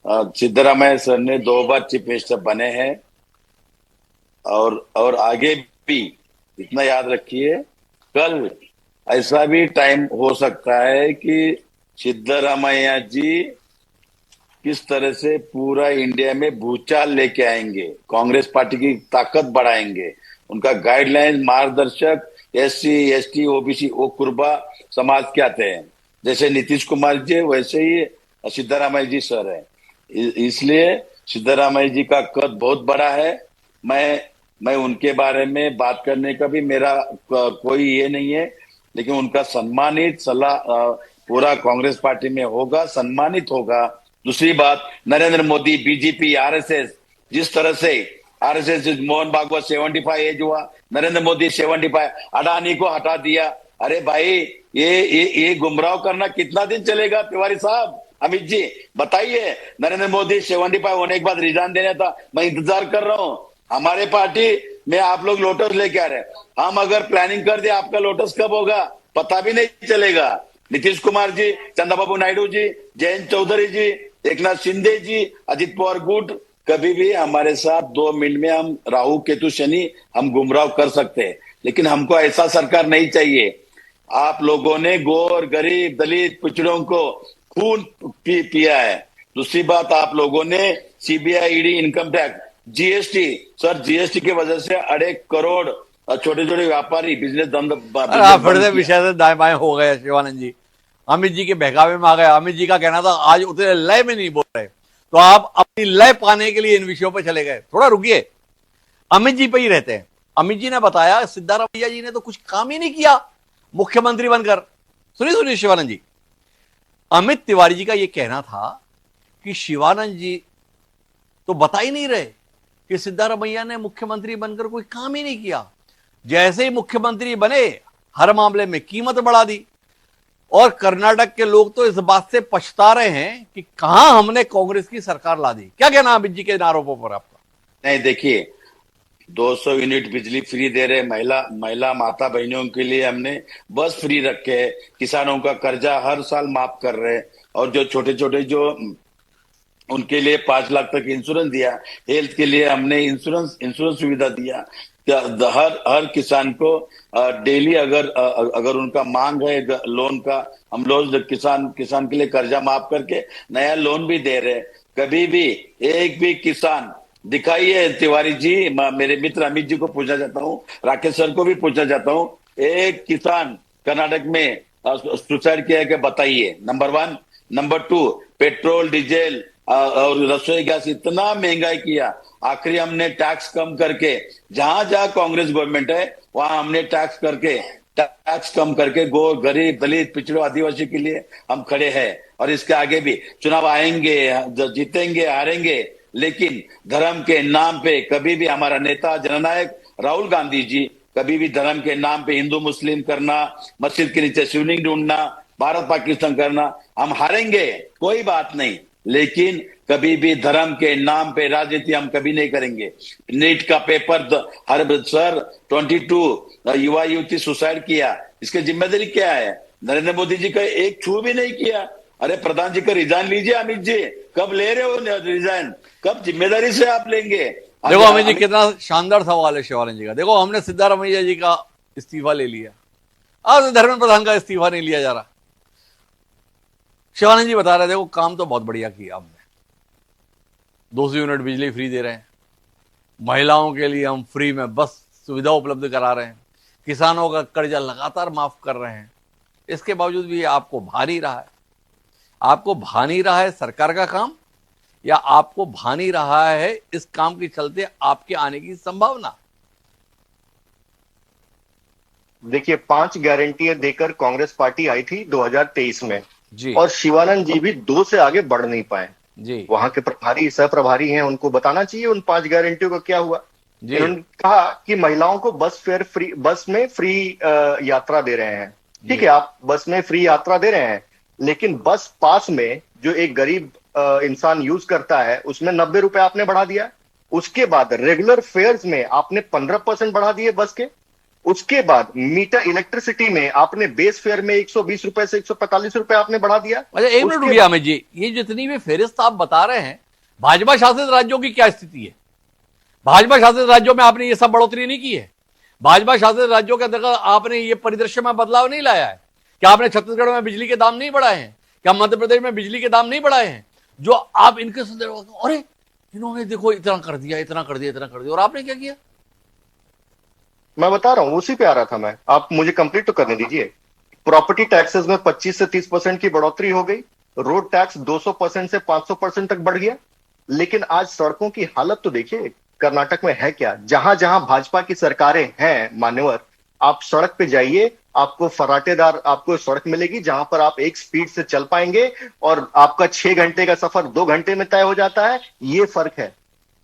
सिद्धरामैया सर ने 2 बार चीफ मिनिस्टर बने हैं, और आगे भी इतना याद रखिए, कल ऐसा भी टाइम हो सकता है कि सिद्धरामैया जी किस तरह से पूरा इंडिया में भूचाल लेके आएंगे, कांग्रेस पार्टी की ताकत बढ़ाएंगे। उनका गाइडलाइन, मार्गदर्शक SC ST OBC ओ कुर्बा समाज के आते हैं, जैसे नीतीश कुमार जी वैसे ही सिद्धरामैया जी सर है। इसलिए सिद्धरामैया जी का कद बहुत बड़ा है। मैं उनके बारे में बात करने का भी मेरा कोई ये नहीं है, लेकिन उनका सम्मानित सलाह पूरा कांग्रेस पार्टी में होगा, सम्मानित होगा। दूसरी बात, नरेंद्र मोदी, बीजेपी, RSS, जिस तरह से RSS मोहन भागवत 75 एज हुआ, नरेंद्र मोदी 75, अडानी को हटा दिया। अरे भाई, ये गुमराह करना कितना दिन चलेगा तिवारी साहब? अमित जी बताइए, नरेंद्र मोदी 75 होने के बाद रिजाइन देना था, मैं इंतजार कर रहा हूं। हमारे पार्टी में आप लोग लोटस लेके आ रहे हैं, हम अगर प्लानिंग कर दे आपका लोटस कब होगा पता भी नहीं चलेगा। नीतीश कुमार जी, चंद्रबाबू नायडू जी, जयंत चौधरी जी, एकनाथ शिंदे जी, अजित पवार गुट, कभी भी हमारे साथ 2 मिनट में हम राहु केतु शनि हम गुमराह कर सकते हैं, लेकिन हमको ऐसा सरकार नहीं चाहिए। आप लोगों ने गौर, गरीब, दलित, पिछड़ों को खून पिया है। दूसरी बात, आप लोगों ने CBI, ED, income tax, GST, sir GST की वजह से 2.5 करोड़ छोटे छोटे व्यापारी बिजनेस आप फिर से विषय से दाएं बाएं हो गए शिवानंद जी, अमित जी के बहकावे में आ गए। अमित जी का कहना था आज उतने लय में नहीं बोल रहे, तो आप अपनी लय पाने के लिए इन विषयों पर चले गए। थोड़ा रुकिए, अमित जी पे ही रहते हैं। अमित जी ने बताया सिद्धारमैया जी ने तो कुछ काम ही नहीं किया मुख्यमंत्री बनकर। सुनिए शिवानंद जी, अमित तिवारी जी का यह कहना था कि शिवानंद जी तो बता ही नहीं रहे कि सिद्धारमैया ने मुख्यमंत्री बनकर कोई काम ही नहीं किया। जैसे ही मुख्यमंत्री बने, हर मामले में कीमत बढ़ा दी, और कर्नाटक के लोग तो इस बात से पछता रहे हैं कि कहां हमने कांग्रेस की सरकार ला दी। क्या कहना अमित जी के आरोपों पर आपका? नहीं, देखिए, 200 यूनिट बिजली फ्री दे रहे, महिला माता बहनों के लिए हमने बस फ्री रखे है, किसानों का कर्जा हर साल माफ कर रहे, और जो छोटे छोटे जो उनके लिए 5 लाख तक इंश्योरेंस दिया, हेल्थ के लिए हमने इंश्योरेंस सुविधा दिया। हर किसान को डेली अगर उनका मांग है लोन का, हम लोग किसान के लिए कर्जा माफ करके नया लोन भी दे रहे हैं। कभी भी एक भी किसान दिखाइए तिवारी जी, मेरे मित्र अमित जी को पूछना चाहता हूँ, राकेश सर को भी पूछना चाहता हूँ, एक किसान कर्नाटक में सुसाइड किया है क्या बताइए। Number one. Number two, petrol diesel और रसोई गैस इतना महंगाई किया, आखिरी हमने टैक्स कम करके, जहां जहां कांग्रेस गवर्नमेंट है वहां हमने टैक्स कम करके गरीब दलित पिछड़ों आदिवासी के लिए हम खड़े हैं। और इसके आगे भी चुनाव आएंगे, जीतेंगे हारेंगे, लेकिन धर्म के नाम पे कभी भी हमारा नेता जननायक राहुल गांधी जी कभी भी धर्म के नाम पे हिंदू मुस्लिम करना, मस्जिद के नीचे शिवलिंग ढूंढना, भारत पाकिस्तान करना, हम हारेंगे कोई बात नहीं, लेकिन कभी भी धर्म के नाम पे राजनीति हम कभी नहीं करेंगे। नीट का पेपर हर सर 22 युवा युवती सुसाइड किया, इसकी जिम्मेदारी क्या है? नरेंद्र मोदी जी का एक छू भी नहीं किया। अरे प्रधान जी का रिजाइन लीजिए अमित जी, कब ले रहे हो रिजाइन, कब जिम्मेदारी से आप लेंगे? देखो अमित जी कितना शानदार सवाल है शिवानंद जी का। देखो हमने सिद्धारमैया जी का इस्तीफा ले लिया, आज धर्मेंद्र प्रधान का इस्तीफा नहीं लिया जा रहा। शिवानंद जी बता रहे, देखो काम तो बहुत बढ़िया किया हमने, 200 यूनिट बिजली फ्री दे रहे हैं, महिलाओं के लिए हम फ्री में बस सुविधा उपलब्ध करा रहे हैं, किसानों का कर्जा लगातार माफ कर रहे हैं। इसके बावजूद भी आपको भा नहीं रहा है। आपको भा नहीं रहा है सरकार का काम, या आपको भा नहीं रहा है इस काम के चलते आपके आने की संभावना? देखिए 5 गारंटियां देकर कांग्रेस पार्टी आई थी 2023 में जी। और शिवानंद जी भी 2 से आगे बढ़ नहीं पाए जी। वहां के प्रभारी सह प्रभारी हैं, उनको बताना चाहिए उन 5 गारंटियों का क्या हुआ। जी। उन्होंने कहा कि महिलाओं को बस में फ्री यात्रा दे रहे हैं। ठीक है, आप बस में फ्री यात्रा दे रहे हैं, लेकिन बस पास में जो एक गरीब इंसान यूज करता है उसमें 90 रुपए आपने बढ़ा दिया। उसके बाद रेगुलर फेयर्स में आपने 15% बढ़ा दिए बस के। उसके बाद मीटर इलेक्ट्रिसिटी में आपने बेस फेयर में 120 रुपए से 145 रुपए आपने बढ़ा दिया। अच्छा एक मिनट रुकिए अमित जी, ये जितनी भी फेरिस्त आप बता रहे हैं, भाजपा शासित राज्यों की क्या स्थिति है? भाजपा शासित राज्यों में आपने ये सब बढ़ोतरी नहीं की है? भाजपा शासित राज्यों के अंतर्गत आपने ये परिदृश्य में बदलाव नहीं लाया है? क्या आपने छत्तीसगढ़ में बिजली के दाम नहीं बढ़ाए हैं? क्या मध्य प्रदेश में बिजली के दाम नहीं बढ़ाए हैं? जो आप इनके संदर्भ, अरे इन्होंने देखो इतना कर दिया, इतना कर दिया, इतना कर दिया, और आपने क्या किया? मैं बता रहा हूं, उसी पे आ रहा था मैं, आप मुझे कंप्लीट तो करने दीजिए। प्रॉपर्टी टैक्सेस में 25 से 30% की बढ़ोतरी हो गई, रोड टैक्स 200% से 500% तक बढ़ गया। लेकिन आज सड़कों की हालत तो देखिए कर्नाटक में है क्या। जहां जहां भाजपा की सरकारें हैं मान्यवर, आप सड़क पे जाइए, आपको फराटेदार आपको सड़क मिलेगी जहां पर आप एक स्पीड से चल पाएंगे और आपका 6 घंटे का सफर 2 घंटे में तय हो जाता है। ये फर्क है,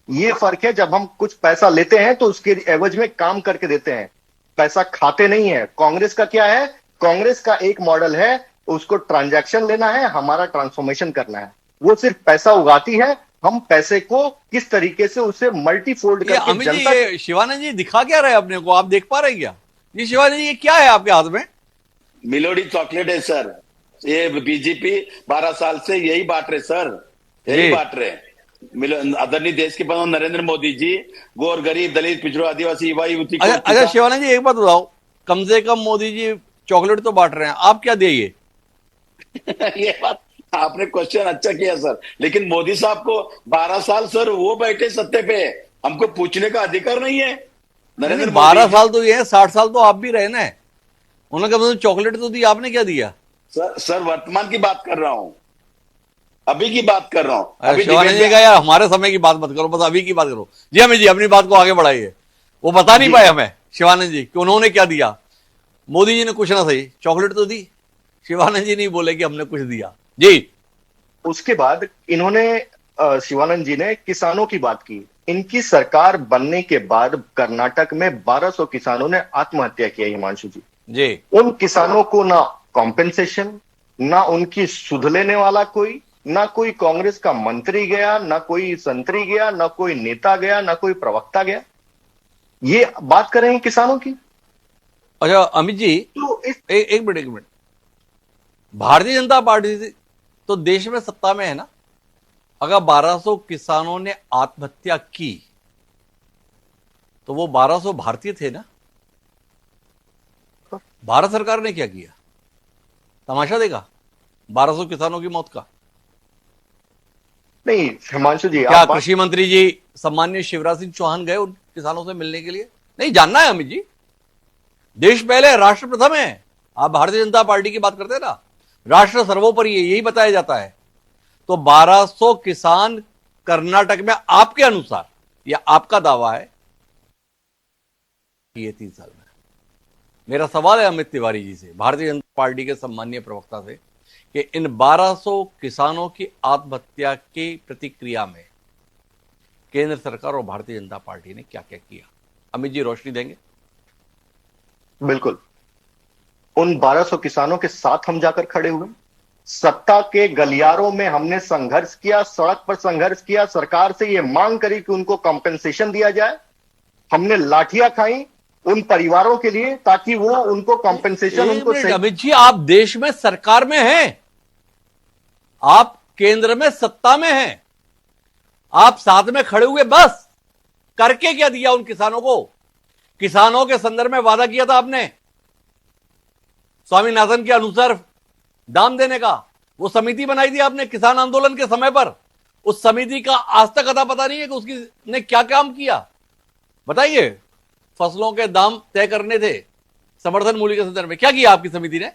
ये फर्क है। जब हम कुछ पैसा लेते हैं तो उसके एवज में काम करके देते हैं, पैसा खाते नहीं है। कांग्रेस का क्या है? कांग्रेस का एक मॉडल है, उसको ट्रांजैक्शन लेना है, हमारा ट्रांसफॉर्मेशन करना है। वो सिर्फ पैसा उगाती है, हम पैसे को किस तरीके से उसे मल्टीफोल्ड करके अमित जी, ये शिवानंद जी दिखा क्या रहे अपने को, आप देख पा रहे क्या? ये शिवानंद जी ये क्या है आपके हाथ में? मिलोडी चॉकलेट है सर। ये बीजेपी 12 साल से यही बांट रहे सर, यही बांट रहे। आदरणीय देश के प्रधान नरेंद्र मोदी जी गोर गरीब दलित पिछड़ों आदिवासी युवा युवती को। अच्छा शिवानंद जी एक बात बताओ, कम से कम मोदी जी चॉकलेट तो बांट रहे हैं, आप क्या देंगे? ये बात आपने क्वेश्चन अच्छा किया सर, लेकिन मोदी साहब को 12 साल सर वो बैठे सत्ते पे, हमको पूछने का अधिकार नहीं है। नरेंद्र 12 साल तो ये है, 60 साल तो आप भी रहे ना। उन्होंने कहा चॉकलेट तो दी, आपने क्या दिया? सर वर्तमान की बात कर रहा हूं, अभी की बात कर रहा हूं। अभी शिवानंद जी का यार हमारे समय की बात मत करो, बस अभी की बात करो। जी अमित जी अपनी बात को आगे बढ़ाइए। वो बता नहीं पाए हमें शिवानंद जी कि उन्होंने क्या दिया। मोदी जी ने कुछ ना सही चॉकलेट तो दी, शिवानंद जी नहीं बोले कि हमने कुछ दिया। जी। उसके बाद इन्होंने शिवानंद जी ने किसानों की बात की। इनकी सरकार बनने के बाद कर्नाटक में 1200 किसानों ने आत्महत्या किया। हिमांशु जी, उन किसानों को ना कॉम्पेंसेशन, ना उनकी सुध लेने वाला कोई, ना कोई कांग्रेस का मंत्री गया, ना कोई संतरी गया, ना कोई नेता गया, ना कोई प्रवक्ता गया। ये बात कर रहे हैं किसानों की। अच्छा अमित जी तो एक मिनट, भारतीय जनता पार्टी तो देश में सत्ता में है ना। अगर 1200 किसानों ने आत्महत्या की तो वो 1200 भारतीय थे ना। भारत सरकार ने क्या किया? तमाशा देखा 1200 किसानों की मौत का। नहीं हिमांशु जी, क्या आप बात कृषि मंत्री जी सम्मान्य शिवराज सिंह चौहान गए उन किसानों से मिलने के लिए? नहीं, जानना है अमित जी, देश पहले राष्ट्र प्रथम है। आप भारतीय जनता पार्टी की बात करते हैं ना, राष्ट्र सर्वोपरि है, यही बताया जाता है। तो 1200 किसान कर्नाटक में आपके अनुसार, या आपका दावा है कि ये 3 साल में। मेरा सवाल है अमित तिवारी जी से, भारतीय जनता पार्टी के सम्मानीय प्रवक्ता से, कि इन 1200 किसानों की आत्महत्या की प्रतिक्रिया में केंद्र सरकार और भारतीय जनता पार्टी ने क्या क्या किया? अमित जी रोशनी देंगे? बिल्कुल, उन 1200 किसानों के साथ हम जाकर खड़े हुए, सत्ता के गलियारों में हमने संघर्ष किया, सड़क पर संघर्ष किया, सरकार से यह मांग करी कि उनको कॉम्पेंसेशन दिया जाए। हमने लाठियां खाई उन परिवारों के लिए ताकि वो उनको कॉम्पेंसेशन उनको अमित जी, आप देश में सरकार में हैं, आप केंद्र में सत्ता में हैं, आप साथ में खड़े हुए, बस करके क्या दिया उन किसानों को? किसानों के संदर्भ में वादा किया था आपने स्वामीनाथन के अनुसार दाम देने का, वो समिति बनाई थी आपने किसान आंदोलन के समय पर। उस समिति का आज तक अता पता नहीं है कि उसकी ने क्या काम किया, बताइए। फसलों के दाम तय करने थे समर्थन मूल्य के संदर्भ में, क्या किया आपकी समिति ने?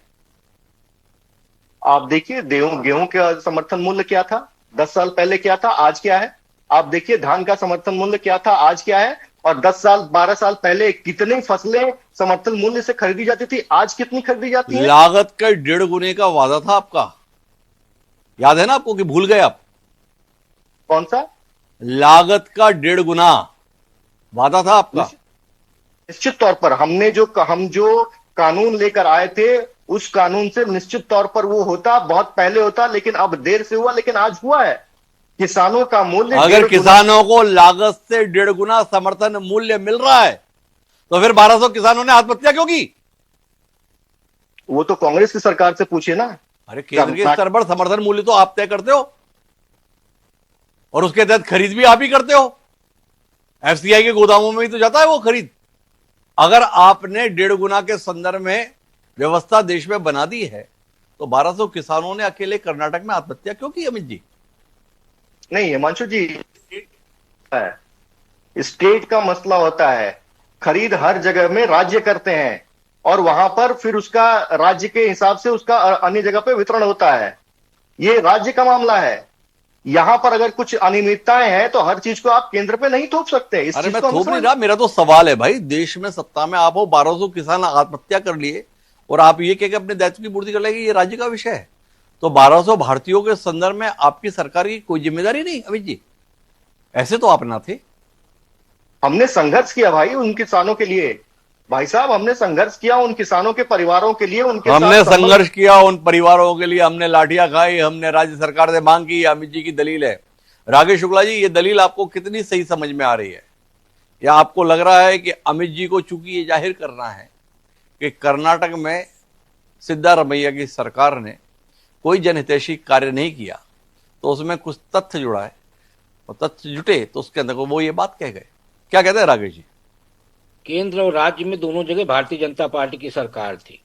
आप देखिए गेहूं का समर्थन मूल्य क्या था 10 साल पहले, क्या था आज क्या है। आप देखिए धान का समर्थन मूल्य क्या था आज क्या है, और 10 साल 12 साल पहले कितनी फसलें समर्थन मूल्य से खरीदी जाती थी, आज कितनी खरीदी जाती है? लागत का 1.5 गुने का वादा था आपका, याद है ना आपको, कि भूल गए आप? कौन सा? लागत का 1.5 गुना वादा था आपका। निश्चित तौर पर हम जो कानून लेकर आए थे उस कानून से निश्चित तौर पर वो होता, बहुत पहले होता, लेकिन अब देर से हुआ, लेकिन आज हुआ है। किसानों का मूल्य, अगर किसानों को लागत से 1.5 गुना समर्थन मूल्य मिल रहा है तो फिर 1200 किसानों ने आत्महत्या क्यों की? वो तो कांग्रेस की सरकार से पूछिए ना। अरे केंद्र के स्तर पर समर्थन मूल्य तो आप तय करते हो और उसके तहत खरीद भी आप ही करते हो। एफसीआई के गोदामों में ही तो जाता है वो खरीद। अगर आपने 1.5 गुना के संदर्भ में व्यवस्था देश में बना दी है तो 1200 किसानों ने अकेले कर्नाटक में आत्महत्या क्यों की अमित जी? नहीं हिमांशु जी, स्टेट का मसला होता है, खरीद हर जगह में राज्य करते हैं और वहां पर फिर उसका राज्य के हिसाब से उसका अन्य जगह पे वितरण होता है। ये राज्य का मामला है। यहां पर अगर कुछ अनियमितताएं हैं तो हर चीज को आप केंद्र पे नहीं थोप सकते। अरे मैं थोप नहीं रहा, मेरा तो सवाल है भाई, देश में सत्ता में आप हो, 1200 किसान आत्महत्या कर लिए और आप ये कह के अपने दायित्व की पूर्ति कर लेंगे, ये राज्य का विषय है। तो 1200 भारतीयों के संदर्भ में आपकी सरकार की कोई जिम्मेदारी नहीं अमित जी? ऐसे तो आप ना थे। हमने संघर्ष किया भाई उन किसानों के लिए, भाई साहब हमने संघर्ष किया उन किसानों के परिवारों के लिए, उनके हमने संघर्ष किया उन परिवारों के लिए, हमने लाठियां खाई, हमने राज्य सरकार से मांग की, अमित जी की दलील है। राकेश शुक्ला जी, ये दलील आपको कितनी सही समझ में आ रही है? या आपको लग रहा है कि अमित जी को चूंकि ये जाहिर करना है कि कर्नाटक में सिद्धारमैया की सरकार ने कोई जनहितैषी कार्य नहीं किया तो उसमें कुछ तथ्य जुड़ा है, और तथ्य जुटे तो उसके अंदर वो ये बात कह गए? क्या कहते हैं राकेश जी? केंद्र और राज्य में दोनों जगह भारतीय जनता पार्टी की सरकार थी।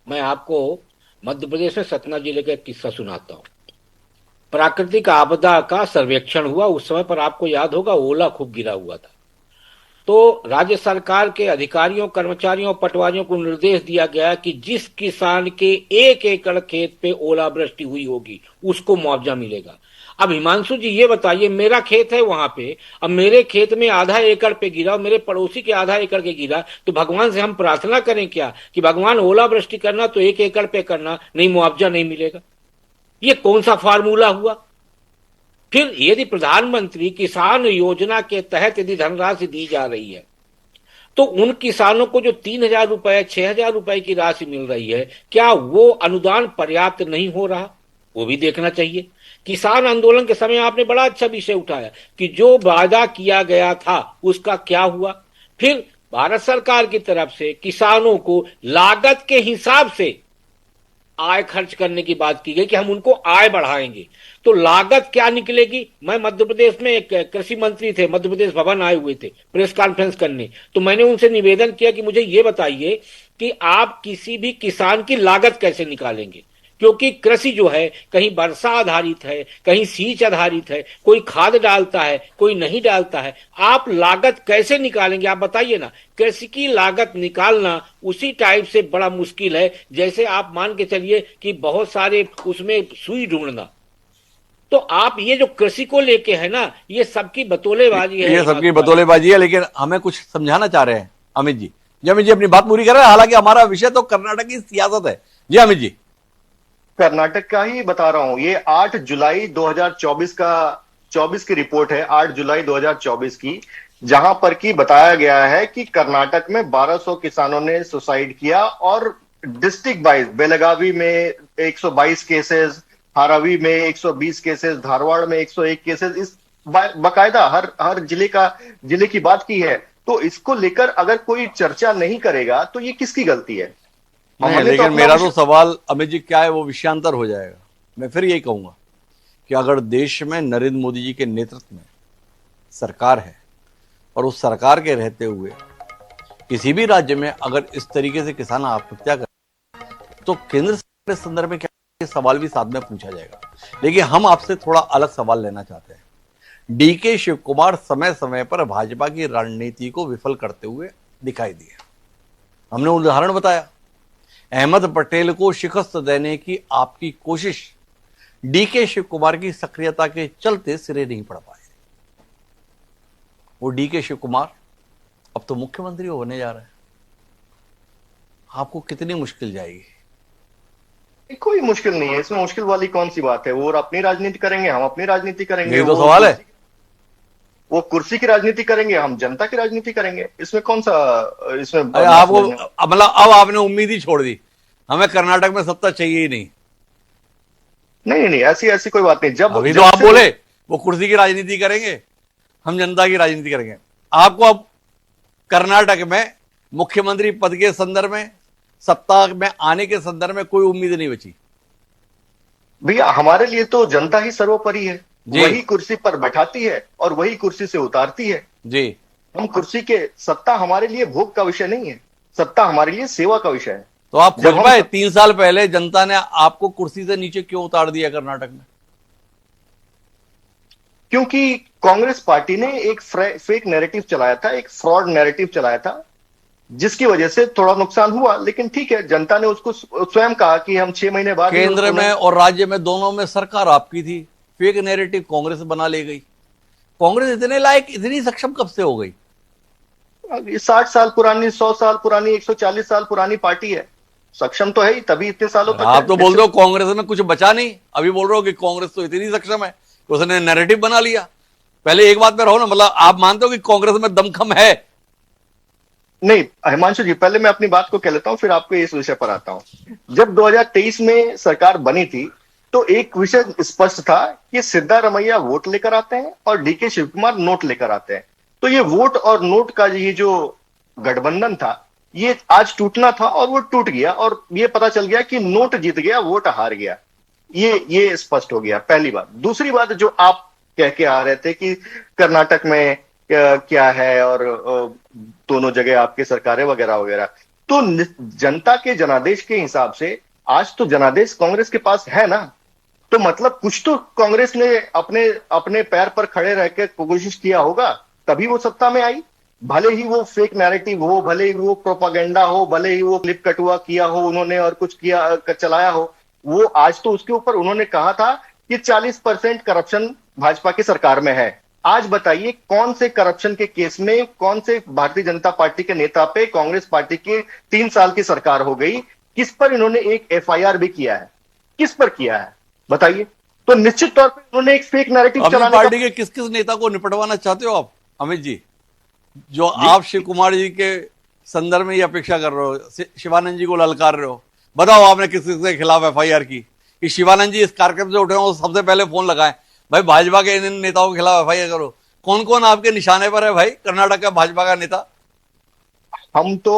मैं आपको मध्य प्रदेश में सतना जिले का एक किस्सा सुनाता हूँ। प्राकृतिक आपदा का सर्वेक्षण हुआ, उस समय पर आपको याद होगा ओला खूब गिरा हुआ था। तो राज्य सरकार के अधिकारियों, कर्मचारियों, पटवारियों को निर्देश दिया गया कि जिस किसान के 1 एकड़ खेत पे ओलावृष्टि हुई होगी उसको मुआवजा मिलेगा। अब हिमांशु जी ये बताइए, मेरा खेत है वहां पे, अब मेरे खेत में आधा एकड़ पे गिरा और मेरे पड़ोसी के आधा एकड़ के गिरा, तो भगवान से हम प्रार्थना करें क्या कि भगवान ओलावृष्टि करना तो 1 एकड़ पे करना, नहीं मुआवजा नहीं मिलेगा? ये कौन सा फार्मूला हुआ? फिर यदि प्रधानमंत्री किसान योजना के तहत यदि धनराशि दी जा रही है तो उन किसानों को जो 3,000 रुपए 6,000 रुपए की राशि मिल रही है, क्या वो अनुदान पर्याप्त नहीं हो रहा? वो भी देखना चाहिए। किसान आंदोलन के समय आपने बड़ा अच्छा विषय उठाया कि जो वादा किया गया था उसका क्या हुआ। फिर भारत सरकार की तरफ से किसानों को लागत के हिसाब से आय खर्च करने की बात की गई कि हम उनको आय बढ़ाएंगे। तो लागत क्या निकलेगी? मैं मध्य प्रदेश में एक कृषि मंत्री थे, मध्य प्रदेश भवन आए हुए थे प्रेस कॉन्फ्रेंस करने, तो मैंने उनसे निवेदन किया कि मुझे ये बताइए कि आप किसी भी किसान की लागत कैसे निकालेंगे, क्योंकि कृषि जो है कहीं वर्षा आधारित है, कहीं सींच आधारित है, कोई खाद डालता है, कोई नहीं डालता है। आप लागत कैसे निकालेंगे? आप बताइए ना। कृषि की लागत निकालना उसी टाइप से बड़ा मुश्किल है जैसे आप मान के चलिए कि बहुत सारे उसमें सुई ढूंढना। तो आप ये जो कृषि को लेके है ना, ये सबकी बतौलेबाजी है। ये सबकी बतौलेबाजी है, लेकिन हमें कुछ समझाना चाह रहे हैं अमित जी। जी अमित जी अपनी बात पूरी कर रहे हैं, हालांकि हमारा विषय तो कर्नाटक की सियासत है। जी अमित जी। कर्नाटक का ही बता रहा हूं। ये 8 जुलाई 2024 की रिपोर्ट है, 8 जुलाई 2024 की, जहां पर की बताया गया है कि कर्नाटक में 1200 किसानों ने सुसाइड किया और डिस्ट्रिक्ट वाइज बेलगावी में 122 केसेस, धारावी में 120 केसेस, धारवाड़ में 101 केसेस, इस बकायदा हर जिले की बात की है। तो इसको लेकर अगर कोई चर्चा नहीं करेगा तो ये किसकी गलती है? नहीं, लेकिन मेरा तो सवाल अमित जी क्या है, वो विषयांतर हो जाएगा। मैं फिर यही कहूंगा कि अगर देश में नरेंद्र मोदी जी के नेतृत्व में सरकार है और उस सरकार के रहते हुए किसी भी राज्य में अगर इस तरीके से किसान आत्महत्या कर, तो केंद्र सरकार के संदर्भ में क्या, ये सवाल भी साथ में पूछा जाएगा। लेकिन हम आपसे थोड़ा अलग सवाल लेना चाहते हैं। डीके शिव कुमार समय समय पर भाजपा की रणनीति को विफल करते हुए दिखाई दिए। हमने उदाहरण बताया, अहमद पटेल को शिकस्त देने की आपकी कोशिश डीके शिव कुमार की सक्रियता के चलते सिरे नहीं पड़ पाए। वो डीके शिव कुमार अब तो मुख्यमंत्री होने जा रहे हैं। आपको कितनी मुश्किल जाएगी? कोई मुश्किल नहीं है इसमें। मुश्किल वाली कौन सी बात है? वो अपनी राजनीति करेंगे, हम अपनी राजनीति करेंगे। यही तो सवाल है। वो कुर्सी की राजनीति करेंगे, हम जनता की राजनीति करेंगे। इसमें कौन सा इसमें आपको मतलब अब आपने उम्मीद ही छोड़ दी, हमें कर्नाटक में सत्ता चाहिए ही नहीं। नहीं, ऐसी कोई बात नहीं। जब अभी तो आप बोले वो कुर्सी की राजनीति करेंगे, हम जनता की राजनीति करेंगे। आपको अब कर्नाटक में मुख्यमंत्री पद के संदर्भ में, सत्ता में आने के संदर्भ में कोई उम्मीद नहीं बची। भैया हमारे लिए तो जनता ही सर्वोपरि है। वही कुर्सी पर बैठाती है और वही कुर्सी से उतारती है जी। हम कुर्सी के, सत्ता हमारे लिए भोग का विषय नहीं है, सत्ता हमारे लिए सेवा का विषय है। तो आप खोज पाए 3 साल पहले जनता ने आपको कुर्सी से नीचे क्यों उतार दिया कर्नाटक में? क्योंकि कांग्रेस पार्टी ने एक फेक नैरेटिव चलाया था, एक फ्रॉड नैरेटिव चलाया था, जिसकी वजह से थोड़ा नुकसान हुआ। लेकिन ठीक है, जनता ने उसको स्वयं कहा कि हम 6 महीने बाद, केंद्र में और राज्य में दोनों में सरकार आपकी थी, फेक नैरेटिव कांग्रेस बना ले गई। कांग्रेस इतने लायक, इतनी सक्षम कब से हो गई? 60 साल पुरानी, 100 साल पुरानी, 140 साल पुरानी पार्टी है, सक्षम तो है ही, तभी इतने सालों तक। आप तो बोल रहे हो कांग्रेस में कुछ बचा नहीं, अभी बोल रहे हो कि कांग्रेस तो इतनी सक्षम है कि उसने नैरेटिव बना लिया। पहले एक बात पे रहो ना, मतलब आप मानते हो कि कांग्रेस में दमखम है? नहीं हिमांशु जी, पहले मैं अपनी बात को कह लेता हूं, फिर आपको इस विषय पर आता हूं। जब 2023 में सरकार बनी थी तो एक विषय स्पष्ट था कि सिद्धारमैया वोट लेकर आते हैं और डीके शिव कुमार नोट लेकर आते हैं। तो ये वोट और नोट का ये जो गठबंधन था, ये आज टूटना था और वो टूट गया। और ये पता चल गया कि नोट जीत गया, वोट हार गया। ये स्पष्ट हो गया, पहली बात। दूसरी बात, जो आप कह के आ रहे थे कि कर्नाटक में क्या है और दोनों जगह आपकी सरकारें वगैरह वगैरह, तो जनता के जनादेश के हिसाब से आज तो जनादेश कांग्रेस के पास है ना। तो मतलब कुछ तो कांग्रेस ने अपने पैर पर खड़े रह के कोशिश किया होगा, तभी वो सत्ता में आई। भले ही वो फेक नैरेटिव हो, भले ही वो प्रोपागेंडा हो, भले ही वो क्लिप कटुआ किया हो उन्होंने और कुछ किया चलाया हो, वो आज तो उसके ऊपर उन्होंने कहा था कि 40% करप्शन भाजपा की सरकार में है। आज बताइए कौन से करप्शन के केस में, कौन से भारतीय जनता पार्टी के नेता पे कांग्रेस पार्टी के 3 साल की सरकार हो गई? किस पर इन्होंने एक FIR भी किया है? किस पर किया है बताइए? तो निश्चित तौर पर उन्होंने एक फेक नैरेटिव चलाने पार्टी के किस किस नेता को निपटवाना चाहते हो आप अमित जी, जो आप शिव कुमार जी के संदर्भ में ये अपेक्षा कर रहे हो, शिवानंद जी को ललकार रहे हो? बताओ आपने किस के खिलाफ FIR की कि शिवानंद जी इस कार्यक्रम से उठे हो, सबसे पहले फोन लगाए भाई भाजपा के इन नेताओं के खिलाफ FIR करो। कौन कौन आपके निशाने पर है भाई कर्नाटक का भाजपा का नेता? हम तो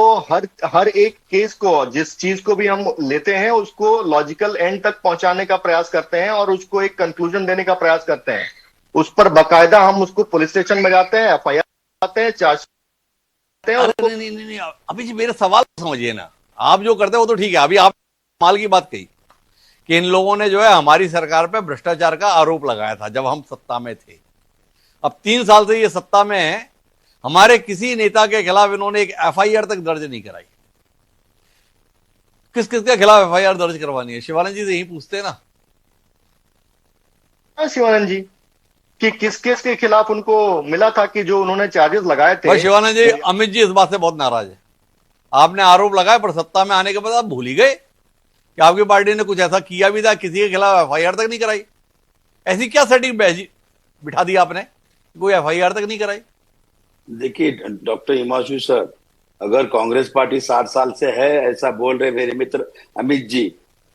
हर एक केस को, जिस चीज को भी हम लेते हैं, उसको लॉजिकल एंड तक पहुंचाने का प्रयास करते हैं और उसको एक कंक्लूजन देने का प्रयास करते हैं। उस पर बाकायदा हम उसको पुलिस स्टेशन में जाते हैं, FIR आते हैं, चार्ज करते हैं। नहीं, अभी जी मेरा सवाल समझिए ना। आप जो करते हो वो तो ठीक है, अभी आप माल की बात कही कि इन लोगों ने जो है हमारी सरकार पे भ्रष्टाचार का आरोप लगाया था जब हम सत्ता में थे। अब 3 साल से ये सत्ता में है, हमारे किसी नेता के खिलाफ इन्होंने एक एफआईआर तक दर्ज नहीं कराई। किस किस के खिलाफ एफआईआर दर्ज करवानी है? शिवानंद जी से यही पूछते हैं ना। हाँ, शिवानंद जी कि किस केस के खिलाफ उनको मिला था कि जो उन्होंने चार्जेस लगाए थे। भाई शिवानंद जी, अमित जी इस बात से बहुत नाराज है। आपने आरोप लगाया पर सत्ता में आने के बाद आप भूल ही गए कि आपकी पार्टी ने कुछ ऐसा किया भी था, किसी के खिलाफ एफआईआर तक नहीं कराई। ऐसी क्या सेटिंग बिठा दी आपने, कोई एफआईआर तक नहीं कराई? देखिए डॉक्टर हिमांशु सर, अगर कांग्रेस पार्टी 60 साल से है ऐसा बोल रहे मेरे मित्र अमित जी,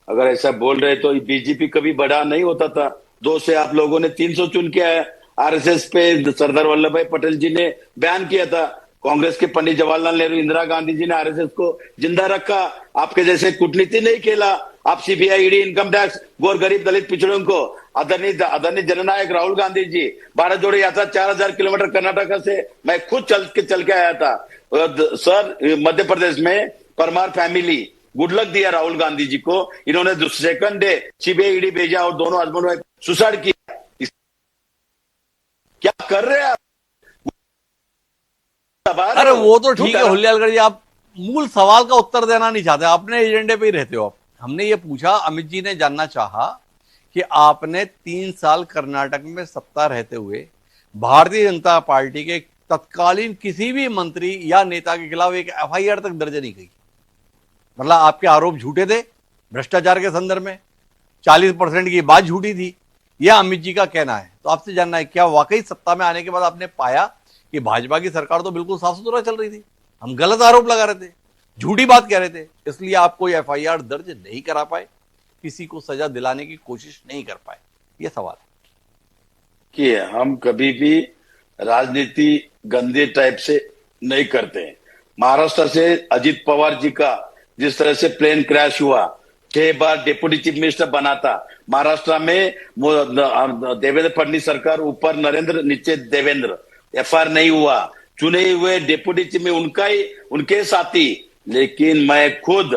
अगर ऐसा बोल रहे तो बीजेपी कभी बड़ा नहीं होता था। 2 से आप लोगों ने 300 चुन के आया। आरएसएस पे सरदार वल्लभ भाई पटेल जी ने बयान किया था। कांग्रेस के पंडित जवाहरलाल नेहरू, इंदिरा गांधी जी ने आरएसएस को जिंदा रखा। आपके जैसे कूटनीति नहीं खेला। आप सीबीआई, ईडी, इनकम टैक्स, गोर गरीब दलित पिछड़ों को, आदरणीय जननायक राहुल गांधी जी, भारत जोड़ो यात्रा 4000 किलोमीटर कर्नाटक से मैं खुद चल के आया था। सर, मध्य प्रदेश में परमार फैमिली गुड लक दिया राहुल गांधी जी को। इन्होंने सेकंड डे सीबीआई, ईडी भेजा और दोनों हस्बैंड वाइफ सुसाइड किया। क्या कर रहे हैं आप? अरे वो तो ठीक है हुलियालगढ़ जी, आप मूल सवाल का उत्तर देना नहीं चाहते, अपने एजेंडे पे ही रहते हो आप। हमने ये पूछा, अमित जी ने जानना चाहा कि आपने 3 साल कर्नाटक में सत्ता रहते हुए भारतीय जनता पार्टी के तत्कालीन किसी भी मंत्री या नेता के खिलाफ एक एफआईआर तक दर्ज नहीं की। मतलब आपके आरोप झूठे थे भ्रष्टाचार के संदर्भ में, 40% की बात झूठी थी, यह अमित जी का कहना है। तो आपसे जानना है, क्या वाकई सत्ता में आने के बाद आपने पाया कि भाजपा की सरकार तो बिल्कुल साफ सुथरा चल रही थी, हम गलत आरोप लगा रहे थे, झूठी बात कह रहे थे, इसलिए आप कोई एफआईआर दर्ज नहीं करा पाए, किसी को सजा दिलाने की कोशिश नहीं कर पाए? ये सवाल है कि हम कभी भी राजनीति गंदे टाइप से नहीं करते हैं। महाराष्ट्र से अजित पवार जी का जिस तरह से प्लेन क्रैश हुआ, 6 बार डिप्टी चीफ मिनिस्टर बना था महाराष्ट्र में, देवेंद्र फडणवीस सरकार ऊपर नरेंद्र, नीचे देवेंद्र, एफआईआर नहीं हुआ। चुने हुए डिप्टी चीफ में उनके साथी, लेकिन मैं खुद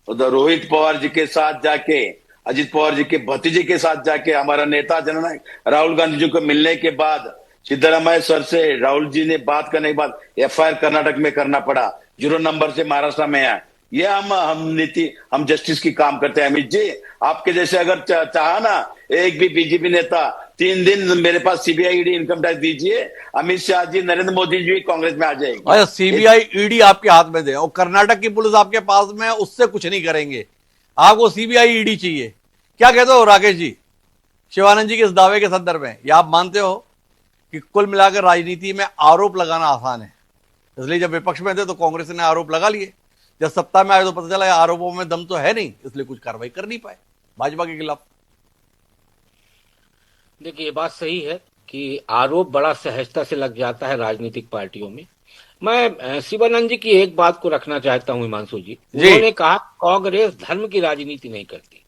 रोहित पवार जी के साथ जाके, अजित पवार जी के भतीजे के साथ जाके, हमारा नेता जननायक राहुल गांधी जी को मिलने के बाद सिद्धरामैया सर से राहुल जी ने बात करने के बाद एफआईआर कर्नाटक में करना पड़ा, 0 नंबर से महाराष्ट्र में आया। ये हम जस्टिस की काम करते हैं। अमित जी, आपके जैसे अगर चाहा ना एक भी बीजेपी नेता 3 दिन मेरे पास सीबीआई, ईडी, इनकम टैक्स दीजिए, अमित शाह जी, नरेंद्र मोदी जी कांग्रेस में आ जाएंगे। अच्छा, सीबीआई, ईडी आपके हाथ में दे और कर्नाटक की पुलिस आपके पास में, उससे कुछ नहीं करेंगे, आपको सीबीआई, ईडी चाहिए। क्या कहते हो राकेश जी, शिवानंद जी के इस दावे के संदर्भ में? या आप मानते हो कि कुल मिलाकर राजनीति में आरोप लगाना आसान है, इसलिए जब विपक्ष में थे तो कांग्रेस ने आरोप लगा लिए, जब सत्ता में आए तो पता चला आरोपों में दम तो है नहीं, इसलिए कुछ कार्रवाई कर नहीं पाए भाजपा के खिलाफ? देखिए, ये बात सही है कि आरोप बड़ा सहजता से लग जाता है राजनीतिक पार्टियों में। मैं शिवानंद जी की एक बात को रखना चाहता हूं हिमांशु जी। उन्होंने कहा कांग्रेस धर्म की राजनीति नहीं करती।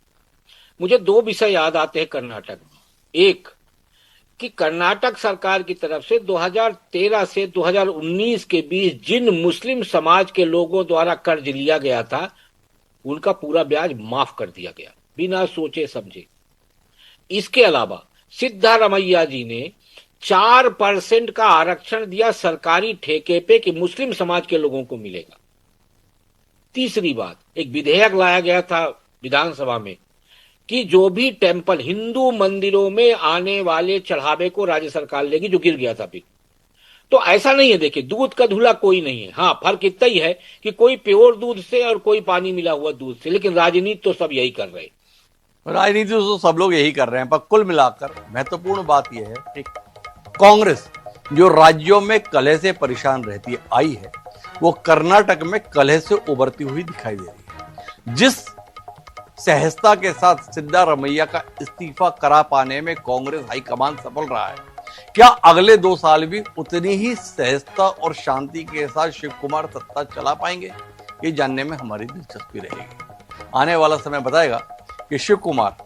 मुझे 2 विषय याद आते हैं कर्नाटक में। एक कि कर्नाटक सरकार की तरफ से 2013 से 2019 के बीच जिन मुस्लिम समाज के लोगों द्वारा कर्ज लिया गया था, उनका पूरा ब्याज माफ कर दिया गया बिना सोचे समझे। इसके अलावा सिद्धारमैया जी ने 4% का आरक्षण दिया सरकारी ठेके पे कि मुस्लिम समाज के लोगों को मिलेगा। तीसरी बात, एक विधेयक लाया गया था विधानसभा में कि जो भी टेम्पल, हिंदू मंदिरों में आने वाले चढ़ावे को राज्य सरकार लेगी, जो गिर गया था अभी। तो ऐसा नहीं है, देखिए, दूध का धुला कोई नहीं है। हाँ, फर्क इतना ही है कि कोई प्योर दूध से और कोई पानी मिला हुआ दूध से, लेकिन राजनीति तो सब यही कर रहे हैं। राजनीति तो सब लोग यही कर रहे हैं, पर कुल मिलाकर महत्वपूर्ण बात यह है कि कांग्रेस जो राज्यों में कलह से परेशान रहती आई है, वो कर्नाटक में कलह से उभरती हुई दिखाई दे रही है। जिस सहजता के साथ सिद्धारमैया का इस्तीफा करा पाने में कांग्रेस हाईकमान सफल रहा है, क्या अगले 2 साल भी उतनी ही सहजता और शांति के साथ शिव कुमार सत्ता चला पाएंगे? ये जानने में हमारी दिलचस्पी रहेगी। आने वाला समय बताएगा कि शिव कुमार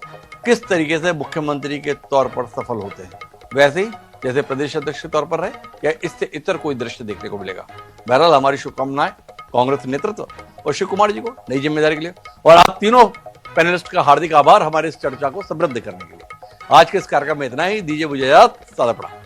किस तरीके से मुख्यमंत्री के तौर पर सफल होते हैं, वैसे ही जैसे प्रदेश अध्यक्ष के तौर पर रहे, या इससे इतर कोई दृश्य देखने को मिलेगा। बहरहाल हमारी शुभकामनाएं कांग्रेस नेतृत्व और शिव कुमार जी को नई जिम्मेदारी के लिए। और आप तीनों पैनलिस्ट का हार्दिक आभार हमारे इस चर्चा को समृद्ध करने के लिए। आज के इस कार्यक्रम में इतना ही। दीजिए मुझे इजाजत। सादा प्रणाम।